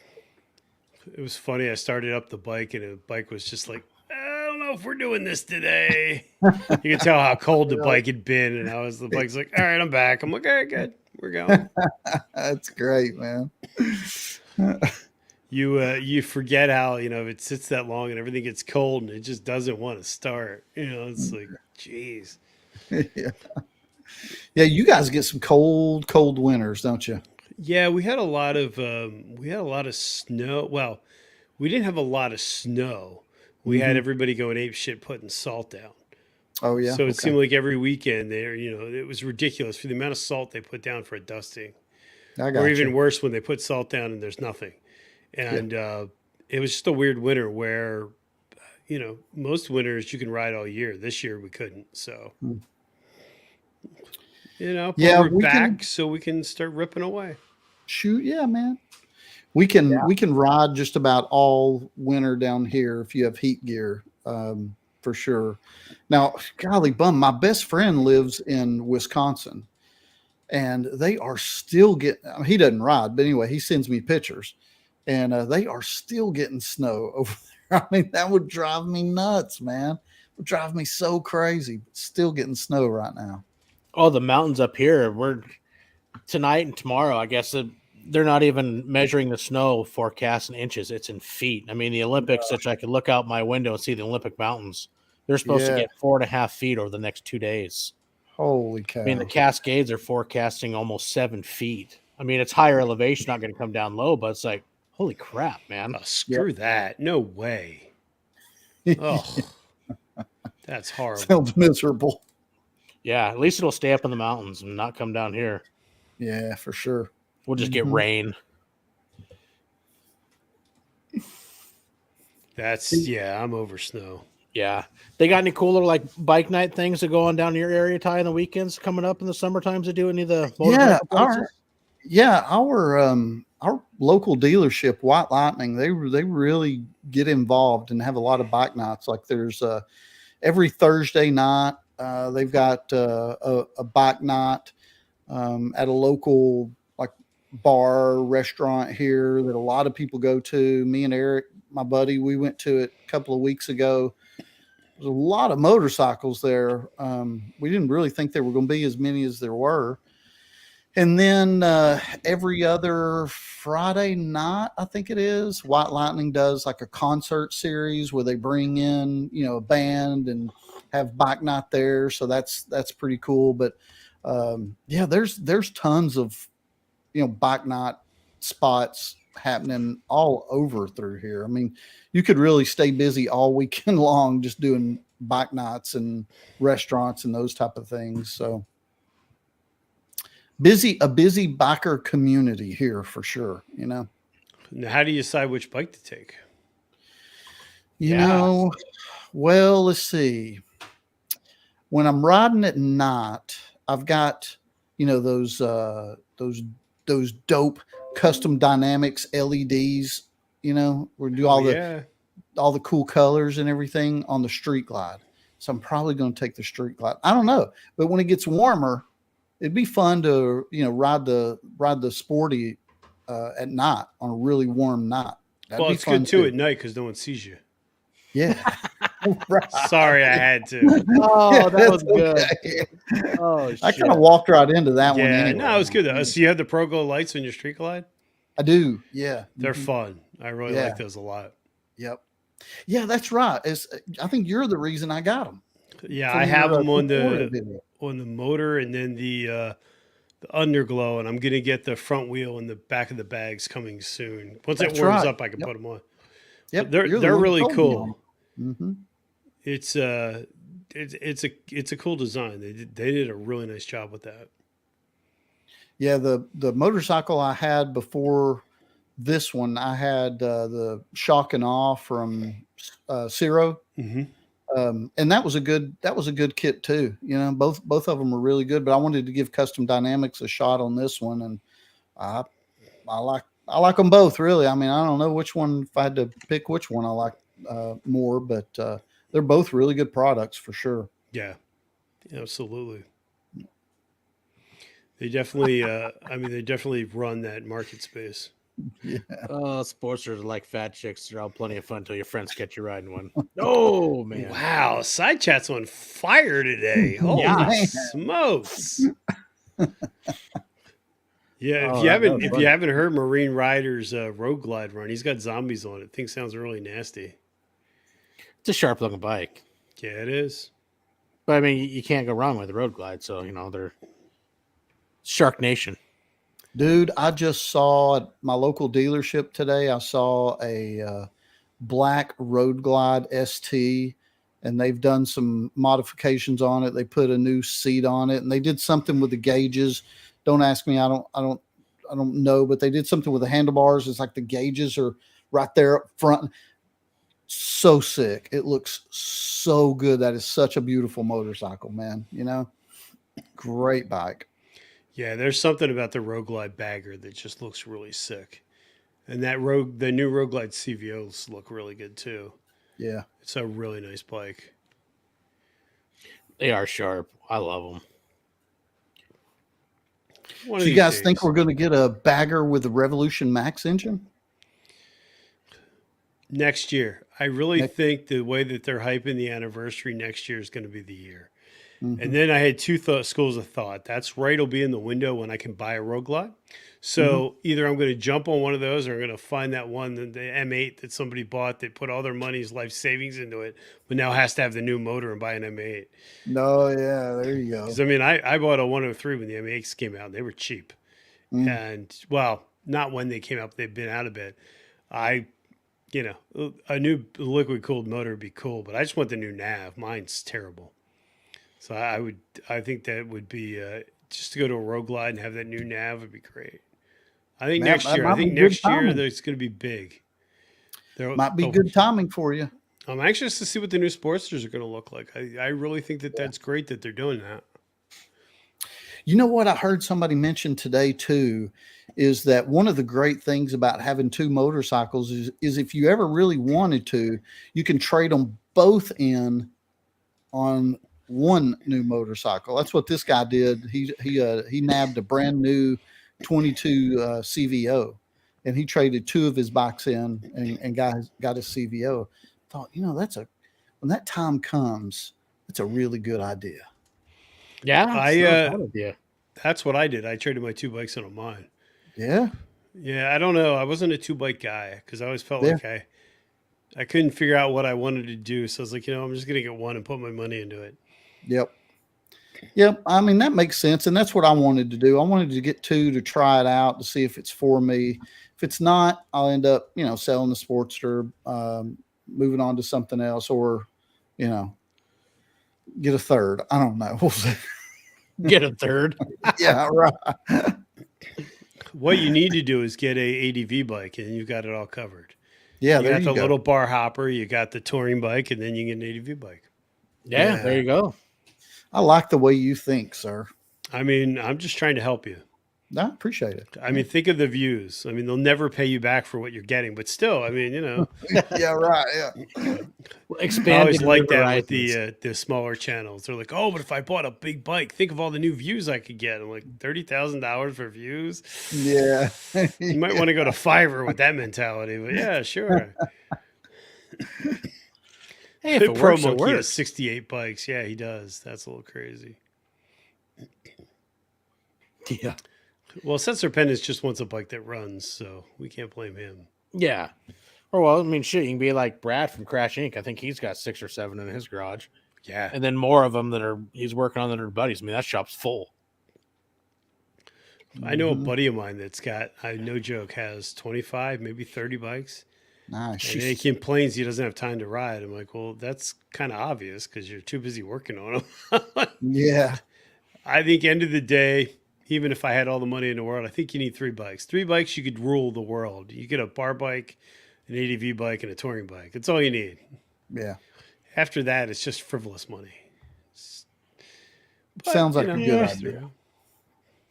It was funny. I started up the bike, and the bike was just like, I don't know if we're doing this today. You could tell how cold the bike had been, and the bike's like, all right, I'm back. I'm like, all right, good. We're going. That's great, man. You forget how, if it sits that long and everything gets cold and it just doesn't want to start. It's like, geez. Yeah. Yeah, you guys get some cold winters, don't you? Yeah, we had a lot of snow. Well, we didn't have a lot of snow. We had everybody going ape shit putting salt down. Oh yeah. So it seemed like every weekend there, it was ridiculous for the amount of salt they put down for a dusting. Or even worse when they put salt down and there's nothing. And it was just a weird winter where, most winters you can ride all year. This year we couldn't. So, we're back so we can start ripping away. Shoot, yeah, man. We can ride just about all winter down here if you have heat gear, for sure. Now, golly bum, my best friend lives in Wisconsin, and they are still getting. He doesn't ride, but anyway, he sends me pictures, and they are still getting snow over there. I mean, that would drive me nuts, man. It would drive me so crazy. But still getting snow right now. Oh, the mountains up here. We're tonight and tomorrow. I guess they're not even measuring the snow forecast in inches. It's in feet. I mean, the Olympics, which I could look out my window and see the Olympic mountains. They're supposed to get 4.5 feet over the next 2 days. Holy cow. I mean, the Cascades are forecasting almost 7 feet. I mean, it's higher elevation, not going to come down low, but it's like, holy crap, man. Oh, screw that. No way. Oh, that's horrible. Sounds miserable. Yeah, at least it'll stay up in the mountains and not come down here. Yeah, for sure. We'll just get rain. I'm over snow. Yeah. They got any cool little like bike night things that go on down in your area, Ty, on the weekends coming up in the summer times to do any of the our local dealership, White Lightning, they really get involved and have a lot of bike nights. Like there's every Thursday night, they've got a bike night at a local like bar restaurant here that a lot of people go to. Me and Eric, my buddy, we went to it a couple of weeks ago. There's a lot of motorcycles there. We didn't really think there were going to be as many as there were. And then every other Friday night, I think it is, White Lightning does like a concert series where they bring in, a band and have bike night there. So that's pretty cool. But there's tons of, bike night spots happening all over through here. I mean, you could really stay busy all weekend long just doing bike nights and restaurants and those type of things. So a busy biker community here for sure. Now, how do you decide which bike to take? Well, let's see. When I'm riding at night, I've got, those dope custom dynamics LEDs, we do all the cool colors and everything on the Street Glide. So I'm probably going to take the Street Glide. I don't know, but when it gets warmer, it'd be fun to, ride the sporty at night on a really warm night. That'd be fun good too at night because no one sees you. Yeah. Right. Sorry, I had to. Oh, that was good. Okay. Oh, I kind of walked right into that one. Anyway. No, it was good though. So you have the Pro Go lights on your Street Glide? I do. Yeah, they're fun. I really like those a lot. Yep. Yeah, that's right. I think you're the reason I got them. Yeah, I have them on the motor and then the underglow, and I'm gonna get the front wheel and the back of the bags coming soon. Once it warms up, I can put them on. Yep, they're really cool. Mm-hmm. It's a cool design. They did a really nice job with that. Yeah, the motorcycle I had before this one, I had the Shock and Awe from Ciro, and that was a good kit too. Both of them were really good. But I wanted to give Custom Dynamics a shot on this one, and I like them both really. I mean, I don't know which one, if I had to pick which one I like more, but they're both really good products for sure. Yeah. Absolutely. They definitely, they definitely run that market space. Yeah. Sportsters are like fat chicks. They're all plenty of fun until your friends catch you riding one. Oh, man. Wow, side chat's on fire today. Holy Yeah. smokes! Yeah, Oh, if you haven't heard Marine Rider's Road Glide run, he's got zombies on it. Thing sounds really nasty. It's a sharp looking bike. Yeah, it is. But I mean, you can't go wrong with the Road Glide. So, they're Shark Nation. Dude, I just saw at my local dealership today, I saw a black Road Glide ST, and they've done some modifications on it. They put a new seat on it, and they did something with the gauges. Don't ask me. I don't know, but they did something with the handlebars. It's like the gauges are right there up front. So sick. It looks so good. That is such a beautiful motorcycle, man. Great bike. Yeah, there's something about the Road Glide bagger that just looks really sick. And the new Road Glide CVOs look really good too. Yeah. It's a really nice bike. They are sharp. I love them. Do you guys think we're going to get a bagger with a Revolution Max engine? Next year. I really think the way that they're hyping the anniversary next year is going to be the year. Mm-hmm. And then I had two schools of thought. That's right. It'll be in the window when I can buy a Road Glide. So either I'm going to jump on one of those or I'm going to find that one, the M8 that somebody bought that put all their money's life savings into it, but now has to have the new motor and buy an M8. No, yeah, there you go. Because, I bought a 103 when the M8s came out. And they were cheap. And, well, not when they came out, but they've been out a bit. A new liquid-cooled motor would be cool, but I just want the new nav. Mine's terrible. So I think that would be just to go to a Road Glide and have that new nav would be great. I think next year there's going to be big. Might be good timing for you. I'm anxious to see what the new Sportsters are going to look like. I really think that's great that they're doing that. You know what I heard somebody mention today too, is that one of the great things about having two motorcycles is if you ever really wanted to, you can trade them both in on one new motorcycle. That's what this guy did. He nabbed a brand new 22 CVO, and he traded two of his bikes in and got his CVO. Thought, when that time comes, it's a really good idea. Yeah, that's what I did. I traded my two bikes in on mine. Yeah. Yeah, I don't know. I wasn't a two bike guy because I always felt like I couldn't figure out what I wanted to do. So I was like, I'm just gonna get one and put my money into it. Yep. I mean, that makes sense. And that's what I wanted to do. I wanted to get two to try it out to see if it's for me. If it's not, I'll end up, selling the Sportster, moving on to something else, or, get a third. I don't know. We'll see. Get a third. Yeah, right. What you need to do is get a ADV bike and you've got it all covered. Yeah, you got the little bar hopper, you got the touring bike, and then you get an ADV bike. Yeah, there you go. I like the way you think, sir. I'm just trying to help you. I appreciate it. Think of the views. They'll never pay you back for what you're getting, but still, Yeah, right. Yeah. I always like that with the smaller channels. They're like, oh, but if I bought a big bike, think of all the new views I could get. I'm like, $30,000 for views. Yeah. You might want to go to Fiverr with that mentality, but yeah, sure. Hey, if it Pro works, Monkey has 68 bikes. Yeah, he does. That's a little crazy. Yeah. Well, Sensor Pendants just wants a bike that runs, so we can't blame him. Yeah. Or, well, shit, you can be like Brad from Crash Inc. I think he's got 6 or 7 in his garage. Yeah. And then more of them he's working on that are buddies. That shop's full. I know a buddy of mine that's got, no joke, has 25, maybe 30 bikes. Nice. And he complains he doesn't have time to ride. I'm like, well, that's kind of obvious because you're too busy working on them. Yeah. I think end of the day, even if I had all the money in the world, I think you need 3 bikes. 3 bikes, you could rule the world. You get a bar bike, an ADV bike, and a touring bike. That's all you need. Yeah. After that, it's just frivolous money. Sounds like a good idea.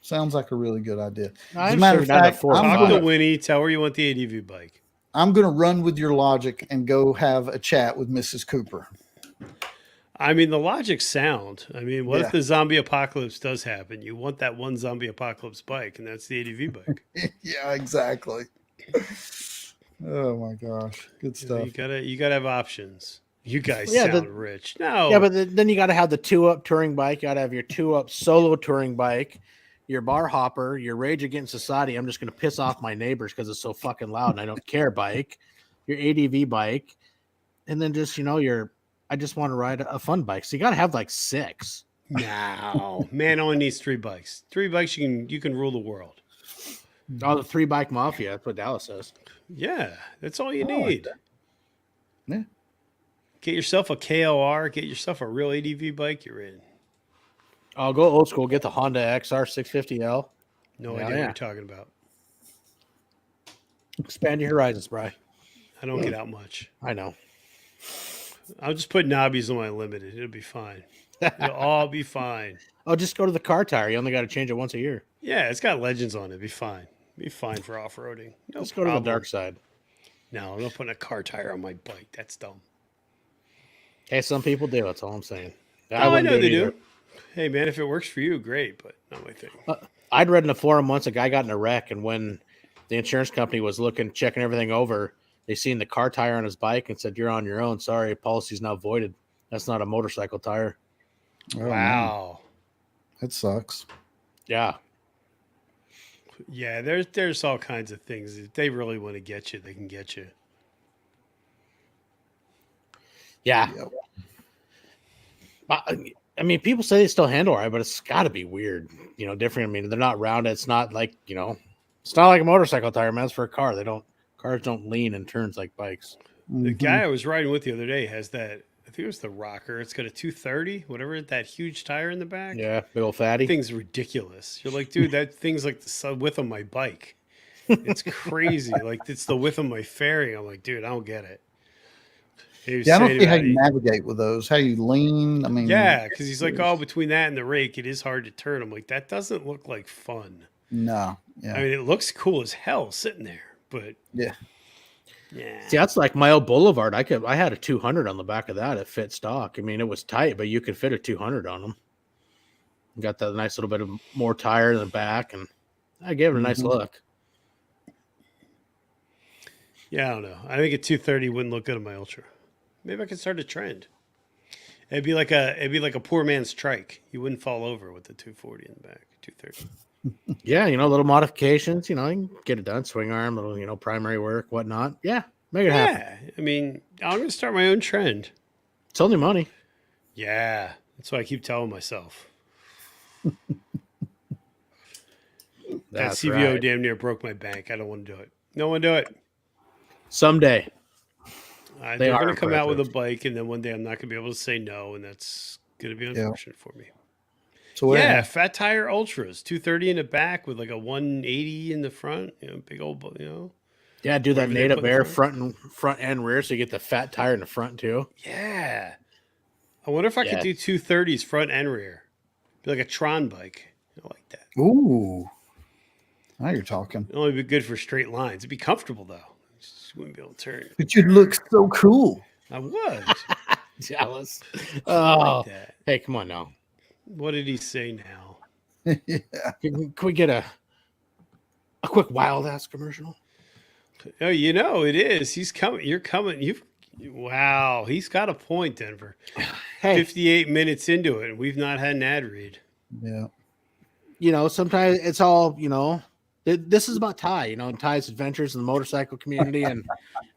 Sounds like a really good idea. As a matter of fact, talk to Winnie. Tell her you want the ADV bike. I'm going to run with your logic and go have a chat with Mrs. Cooper. I mean, the logic's sound. I mean, what if the zombie apocalypse does happen? You want that one zombie apocalypse bike, and that's the ADV bike. Yeah, exactly. Oh my gosh, good stuff. You gotta have options. You guys sound rich. No. Yeah, but then you got to have the 2-up touring bike. You got to have your 2-up solo touring bike, your bar hopper, your Rage Against Society. I'm just going to piss off my neighbors because it's so fucking loud and I don't care bike, your ADV bike, and then just, I just want to ride a fun bike. So you got to have like 6. No, man only needs 3 bikes. 3 bikes, you can rule the world. Oh, the 3-bike mafia. That's what Dallas says. Yeah, that's all you need. Yeah. Get yourself a KLR. Get yourself a real ADV bike. You're in. I'll go old school. Get the Honda XR 650L. No idea what you're talking about. Expand your horizons, Bri. I don't get out much. I know. I'll just put knobbies on my limited. It'll be fine. It'll all be fine. Oh, just go to the car tire. You only got to change it once a year. Yeah, it's got legends on it. It'll be fine. Be fine for off-roading. Let's go to the dark side. No, I'm not putting a car tire on my bike. That's dumb. Hey, some people do. That's all I'm saying. I know they do. Hey, man, if it works for you, great, but not my thing. I'd read in a forum once a guy got in a wreck, and when the insurance company was checking everything over, they seen the car tire on his bike and said, "You're on your own. Sorry, policy's now voided. That's not a motorcycle tire." Oh, wow. Man. That sucks. Yeah. Yeah, there's all kinds of things. If they really want to get you, they can get you. Yeah. Yep. I mean, people say they still handle right, but it's got to be weird, different. I mean, they're not rounded. It's not like, it's not like a motorcycle tire, man. It's for a car. Cars don't lean and turns like bikes. The guy I was riding with the other day has that, I think it was the rocker. It's got a 230, whatever, that huge tire in the back. Yeah, big old fatty. That thing's ridiculous. You're like, dude, that thing's like the width of my bike. It's crazy. Like, it's the width of my fairing. I'm like, dude, I don't get it. I don't see how you navigate with those. How you lean. I mean, yeah, because he's like, oh, between that and the rake, it is hard to turn. I'm like, that doesn't look like fun. No. Yeah. I mean, it looks cool as hell sitting there, but yeah. See, that's like my old Boulevard. I had a 200 on the back of that. It fit stock. I mean, it was tight, but you could fit a 200 on them. Got that nice little bit of more tire in the back, and I gave it a nice look. Yeah, I don't know. I think a 230 wouldn't look good on my Ultra. Maybe I could start a trend. It'd be like a poor man's trike. You wouldn't fall over with the 240 in the back, 230. Yeah, little modifications. You can get it done. Swing arm, little, primary work, whatnot. Yeah, make it happen. Yeah, I mean, I'm gonna start my own trend. It's only money. Yeah, that's what I keep telling myself. That CVO right. Damn near broke my bank. I don't want to do it. No one do it. Someday. They're going to come out with a bike, and then one day I'm not going to be able to say no, and that's going to be unfortunate for me. So yeah, fat tire ultras, 230 in the back with like a 180 in the front. Big old, Yeah, do that native air front and rear, so you get the fat tire in the front too. Yeah, I wonder if I could do 230s front and rear, be like a Tron bike. I like that. Ooh, now you're talking. It'd only be good for straight lines. It'd be comfortable though. Just wouldn't be able to turn. But you'd look so cool. I was jealous. Oh, like hey, come on now. What did he say now? Yeah. Can we get a quick wild ass commercial? Oh, it is. He's coming. You're coming. Wow. He's got a point, Denver. Hey. 58 minutes into it, and we've not had an ad read. Yeah. Sometimes it's all, this is about Ty, Ty's adventures in the motorcycle community, and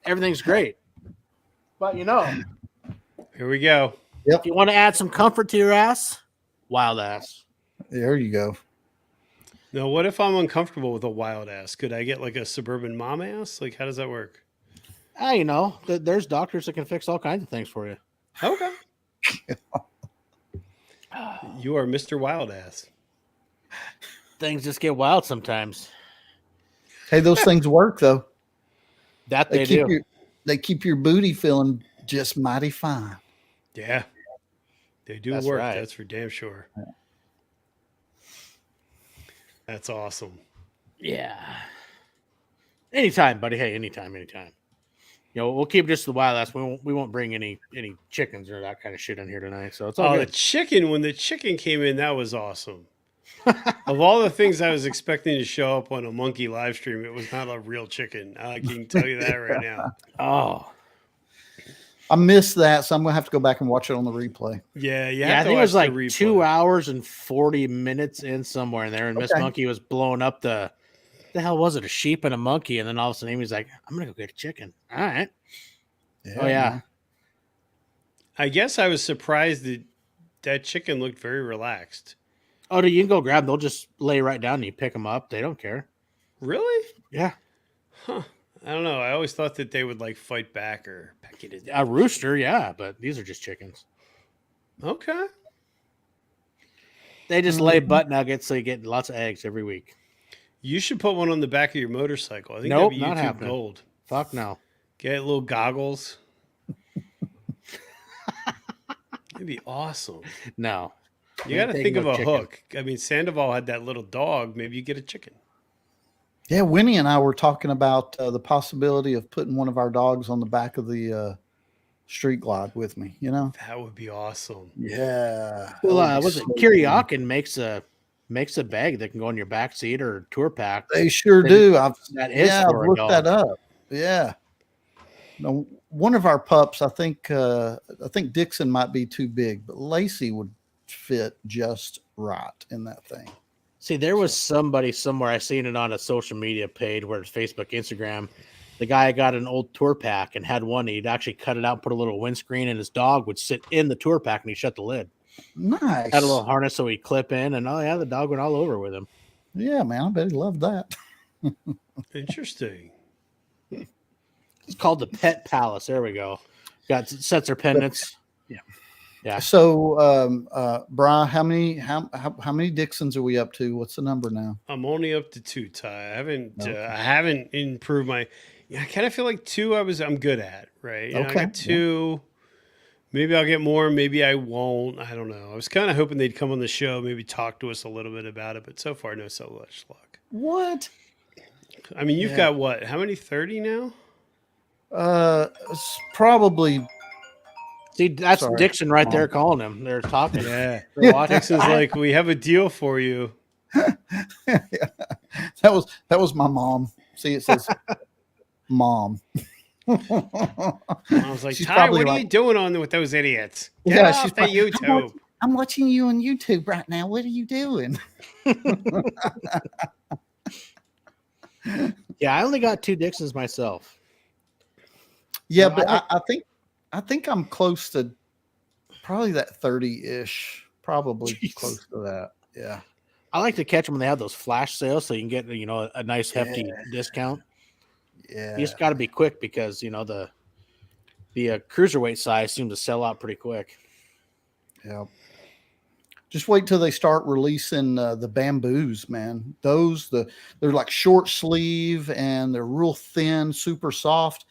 everything's great. But, here we go. Yep. If you want to add some comfort to your ass, wild ass. There you go. Now, what if I'm uncomfortable with a wild ass? Could I get like a suburban mom ass? Like, how does that work? There's doctors that can fix all kinds of things for you. Okay. You are Mr. Wild Ass. Things just get wild sometimes. Hey, those things work though. That they do. They keep your booty feeling just mighty fine. Yeah. They do work. Right. That's for damn sure. Yeah. That's awesome. Yeah. Anytime, buddy. Hey, anytime. we'll keep just the wild ass. We won't bring any chickens or that kind of shit in here tonight. So it's all Oh, good. the chicken! When the chicken came in, that was awesome. Of all the things I was expecting to show up on a monkey live stream, it was not a real chicken. I can tell you that right now. Oh, I missed that, so I'm gonna have to go back and watch it on the replay. Yeah, I think it was like 2 hours and 40 minutes in somewhere in there, and Miss Monkey was blowing up the hell was it? A sheep and a monkey, and then all of a sudden Amy's like, "I'm gonna go get a chicken." All right. Yeah, oh yeah. Man. I guess I was surprised that chicken looked very relaxed. Oh, you can go grab them. They'll just lay right down and you pick them up. They don't care. Really? Yeah. Huh. I don't know. I always thought that they would like fight back or peck it. A rooster, yeah, but these are just chickens. Okay. They just lay butt nuggets, so you get lots of eggs every week. You should put one on the back of your motorcycle. I think that'd be not YouTube happening. gold. Fuck no. Get little goggles. That'd be awesome. No. You got to think of a hook. I mean, Sandoval had that little dog. Maybe you get a chicken. Yeah, Winnie and I were talking about the possibility of putting one of our dogs on the back of the street glide with me. That would be awesome. Yeah. Well, was it Kiriakin makes a bag that can go in your back seat or tour pack? They sure do. I've looked that up. Yeah. No, one of our pups, I think Dixon might be too big, but Lacey would fit just right in that thing. See, there was somebody somewhere, I seen it on a social media page, where it's Facebook, Instagram. The guy got an old tour pack and had one. He'd actually cut it out and put a little windscreen, and his dog would sit in the tour pack and he shut the lid. Nice. Had a little harness so he'd clip in, and the dog went all over with him. Yeah, man, I bet he loved that. Interesting. It's called the Pet Palace. There we go. Got sets or pendants. Yeah. So, Bri, how many Dixons are we up to? What's the number now? I'm only up to 2, Ty. I haven't improved my. I kind of feel like 2. I'm good at, right. I got 2. Maybe I'll get more. Maybe I won't. I don't know. I was kind of hoping they'd come on the show, maybe talk to us a little bit about it, but so far, no so much luck. What? I mean, you've got what? How many? 30 now? It's probably. See, that's Dixon right there calling him. They're talking. Yeah. Dixon's like, we have a deal for you. Yeah. That was my mom. See, it says mom. I was like, Ty, what are you doing on with those idiots? Get off the YouTube. I'm watching you on YouTube right now. What are you doing? Yeah, I only got 2 Dixons myself. Yeah, but I think I'm close to probably that 30-ish. Probably close to that. Yeah. I like to catch them when they have those flash sales, so you can get a nice hefty discount. Yeah. You just got to be quick because the cruiserweight size seems to sell out pretty quick. Yeah. Just wait till they start releasing the bamboos, man. They're like short sleeve and they're real thin, super soft.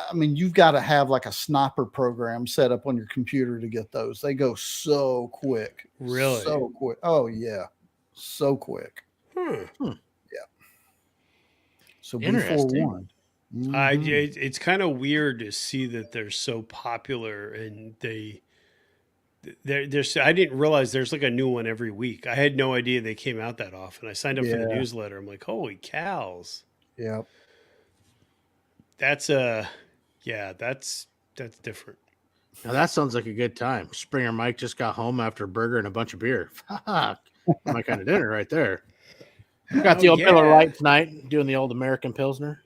I mean, you've got to have like a sniper program set up on your computer to get those. They go so quick. Really? So quick. Oh, yeah. So quick. Yeah. So B41. Mm-hmm. It's kind of weird to see that they're so popular and they're I didn't realize there's like a new one every week. I had no idea they came out that often. I signed up for the newsletter. I'm like, holy cows. Yeah. That's different. Now that sounds like a good time. Springer Mike just got home after a burger and a bunch of beer. Fuck. My kind of dinner right there. Got the old Miller Lite tonight, doing the old American Pilsner.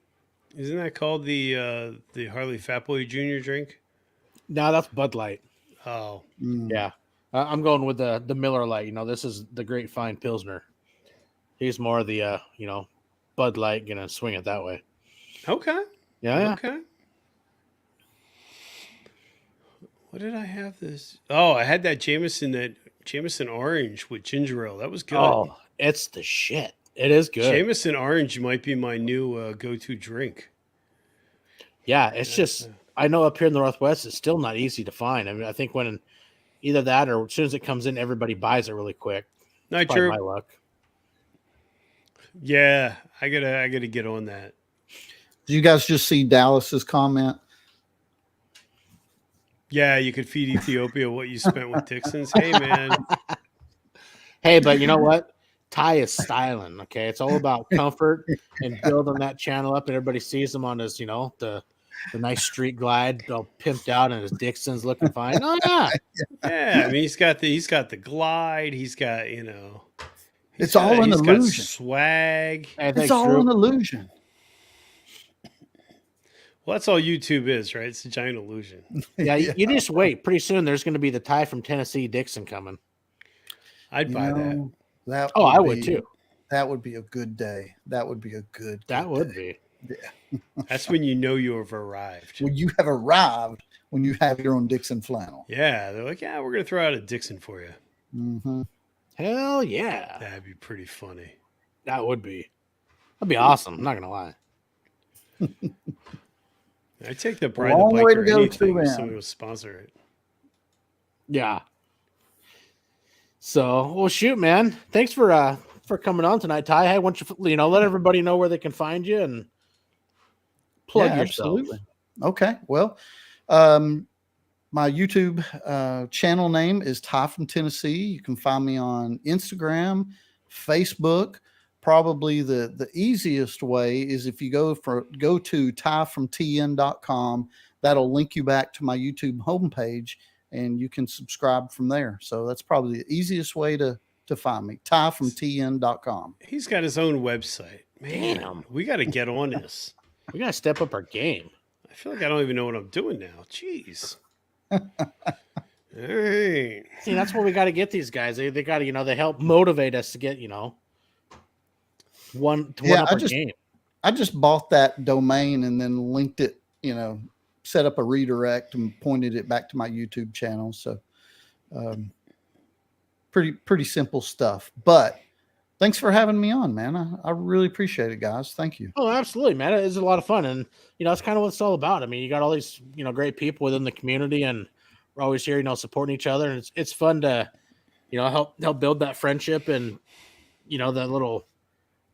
Isn't that called the Harley Fat Boy Jr. drink? No, that's Bud Light. Oh. Yeah. I'm going with the Miller Lite. This is the great fine Pilsner. He's more the, Bud Light, going to swing it that way. Okay. Yeah. Okay. What did I have this? Oh, I had that Jameson Orange with ginger ale. That was good. Oh, it's the shit. It is good. Jameson Orange might be my new go-to drink. Yeah, it's just, I know up here in the Northwest, it's still not easy to find. I mean, I think when either that or as soon as it comes in, everybody buys it really quick. Not true. My luck. Yeah, I gotta get on that. Did you guys just see Dallas's comment? Yeah, you could feed Ethiopia what you spent with Dixon's. Hey, man. Hey, but you know what? Ty is styling. Okay, it's all about comfort and building that channel up, and everybody sees him on his, the nice street glide, all pimped out, and his Dixon's looking fine. Oh yeah, yeah. I mean, he's got the glide. He's got it's all an illusion. Got swag. It's all an illusion. Well, that's all YouTube is, right? It's a giant illusion. Yeah, you just wait. Pretty soon, there's going to be the Ty from Tennessee Dixon coming. I'd buy that. I would too. That would be a good day. That would be a good. That would be. Yeah. That's when you know you have arrived. When you have arrived, when you have your own Dixon flannel. Yeah, they're like, yeah, we're gonna throw out a Dixon for you. Mm-hmm. Hell yeah, that'd be pretty funny. That would be. That'd be awesome. I'm not gonna lie. I take the Bride the Bike or anything if somebody will sponsor it. Yeah. So, well, shoot, man. Thanks for coming on tonight, Ty. Hey, why don't you let everybody know where they can find you and plug yourself. Absolutely. Okay. Well, my YouTube channel name is Ty from Tennessee. You can find me on Instagram, Facebook. Probably the easiest way is if you go to tyfromtn.com. That'll link you back to my YouTube homepage, and you can subscribe from there. So that's probably the easiest way to find me. tyfromtn.com. He's got his own website. Man, damn, we got to get on this. We got to step up our game. I feel like I don't even know what I'm doing now. Jeez. All right. See, that's what we got to get these guys. They got to, they help motivate us to get, one up our game. I just bought that domain and then linked it, set up a redirect and pointed it back to my YouTube channel. So pretty simple stuff. But thanks for having me on, man. I really appreciate it, guys. Thank you. Oh, absolutely, man. It is a lot of fun. And, that's kind of what it's all about. I mean, you got all these, great people within the community, and we're always here, supporting each other. And it's fun to, help build that friendship and, that little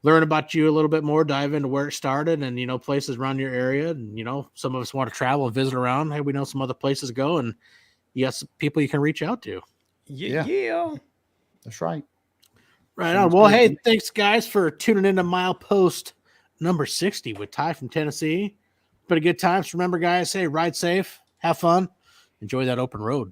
learn about you a little bit more, dive into where it started and, places around your area. And, some of us want to travel and visit around. Hey, we know some other places to go, and you got some people you can reach out to. Yeah. That's right. Right on. Well, hey, thanks guys for tuning into Milepost number 60 with Ty from Tennessee. Been a good time. So remember, guys, hey, ride safe, have fun, enjoy that open road.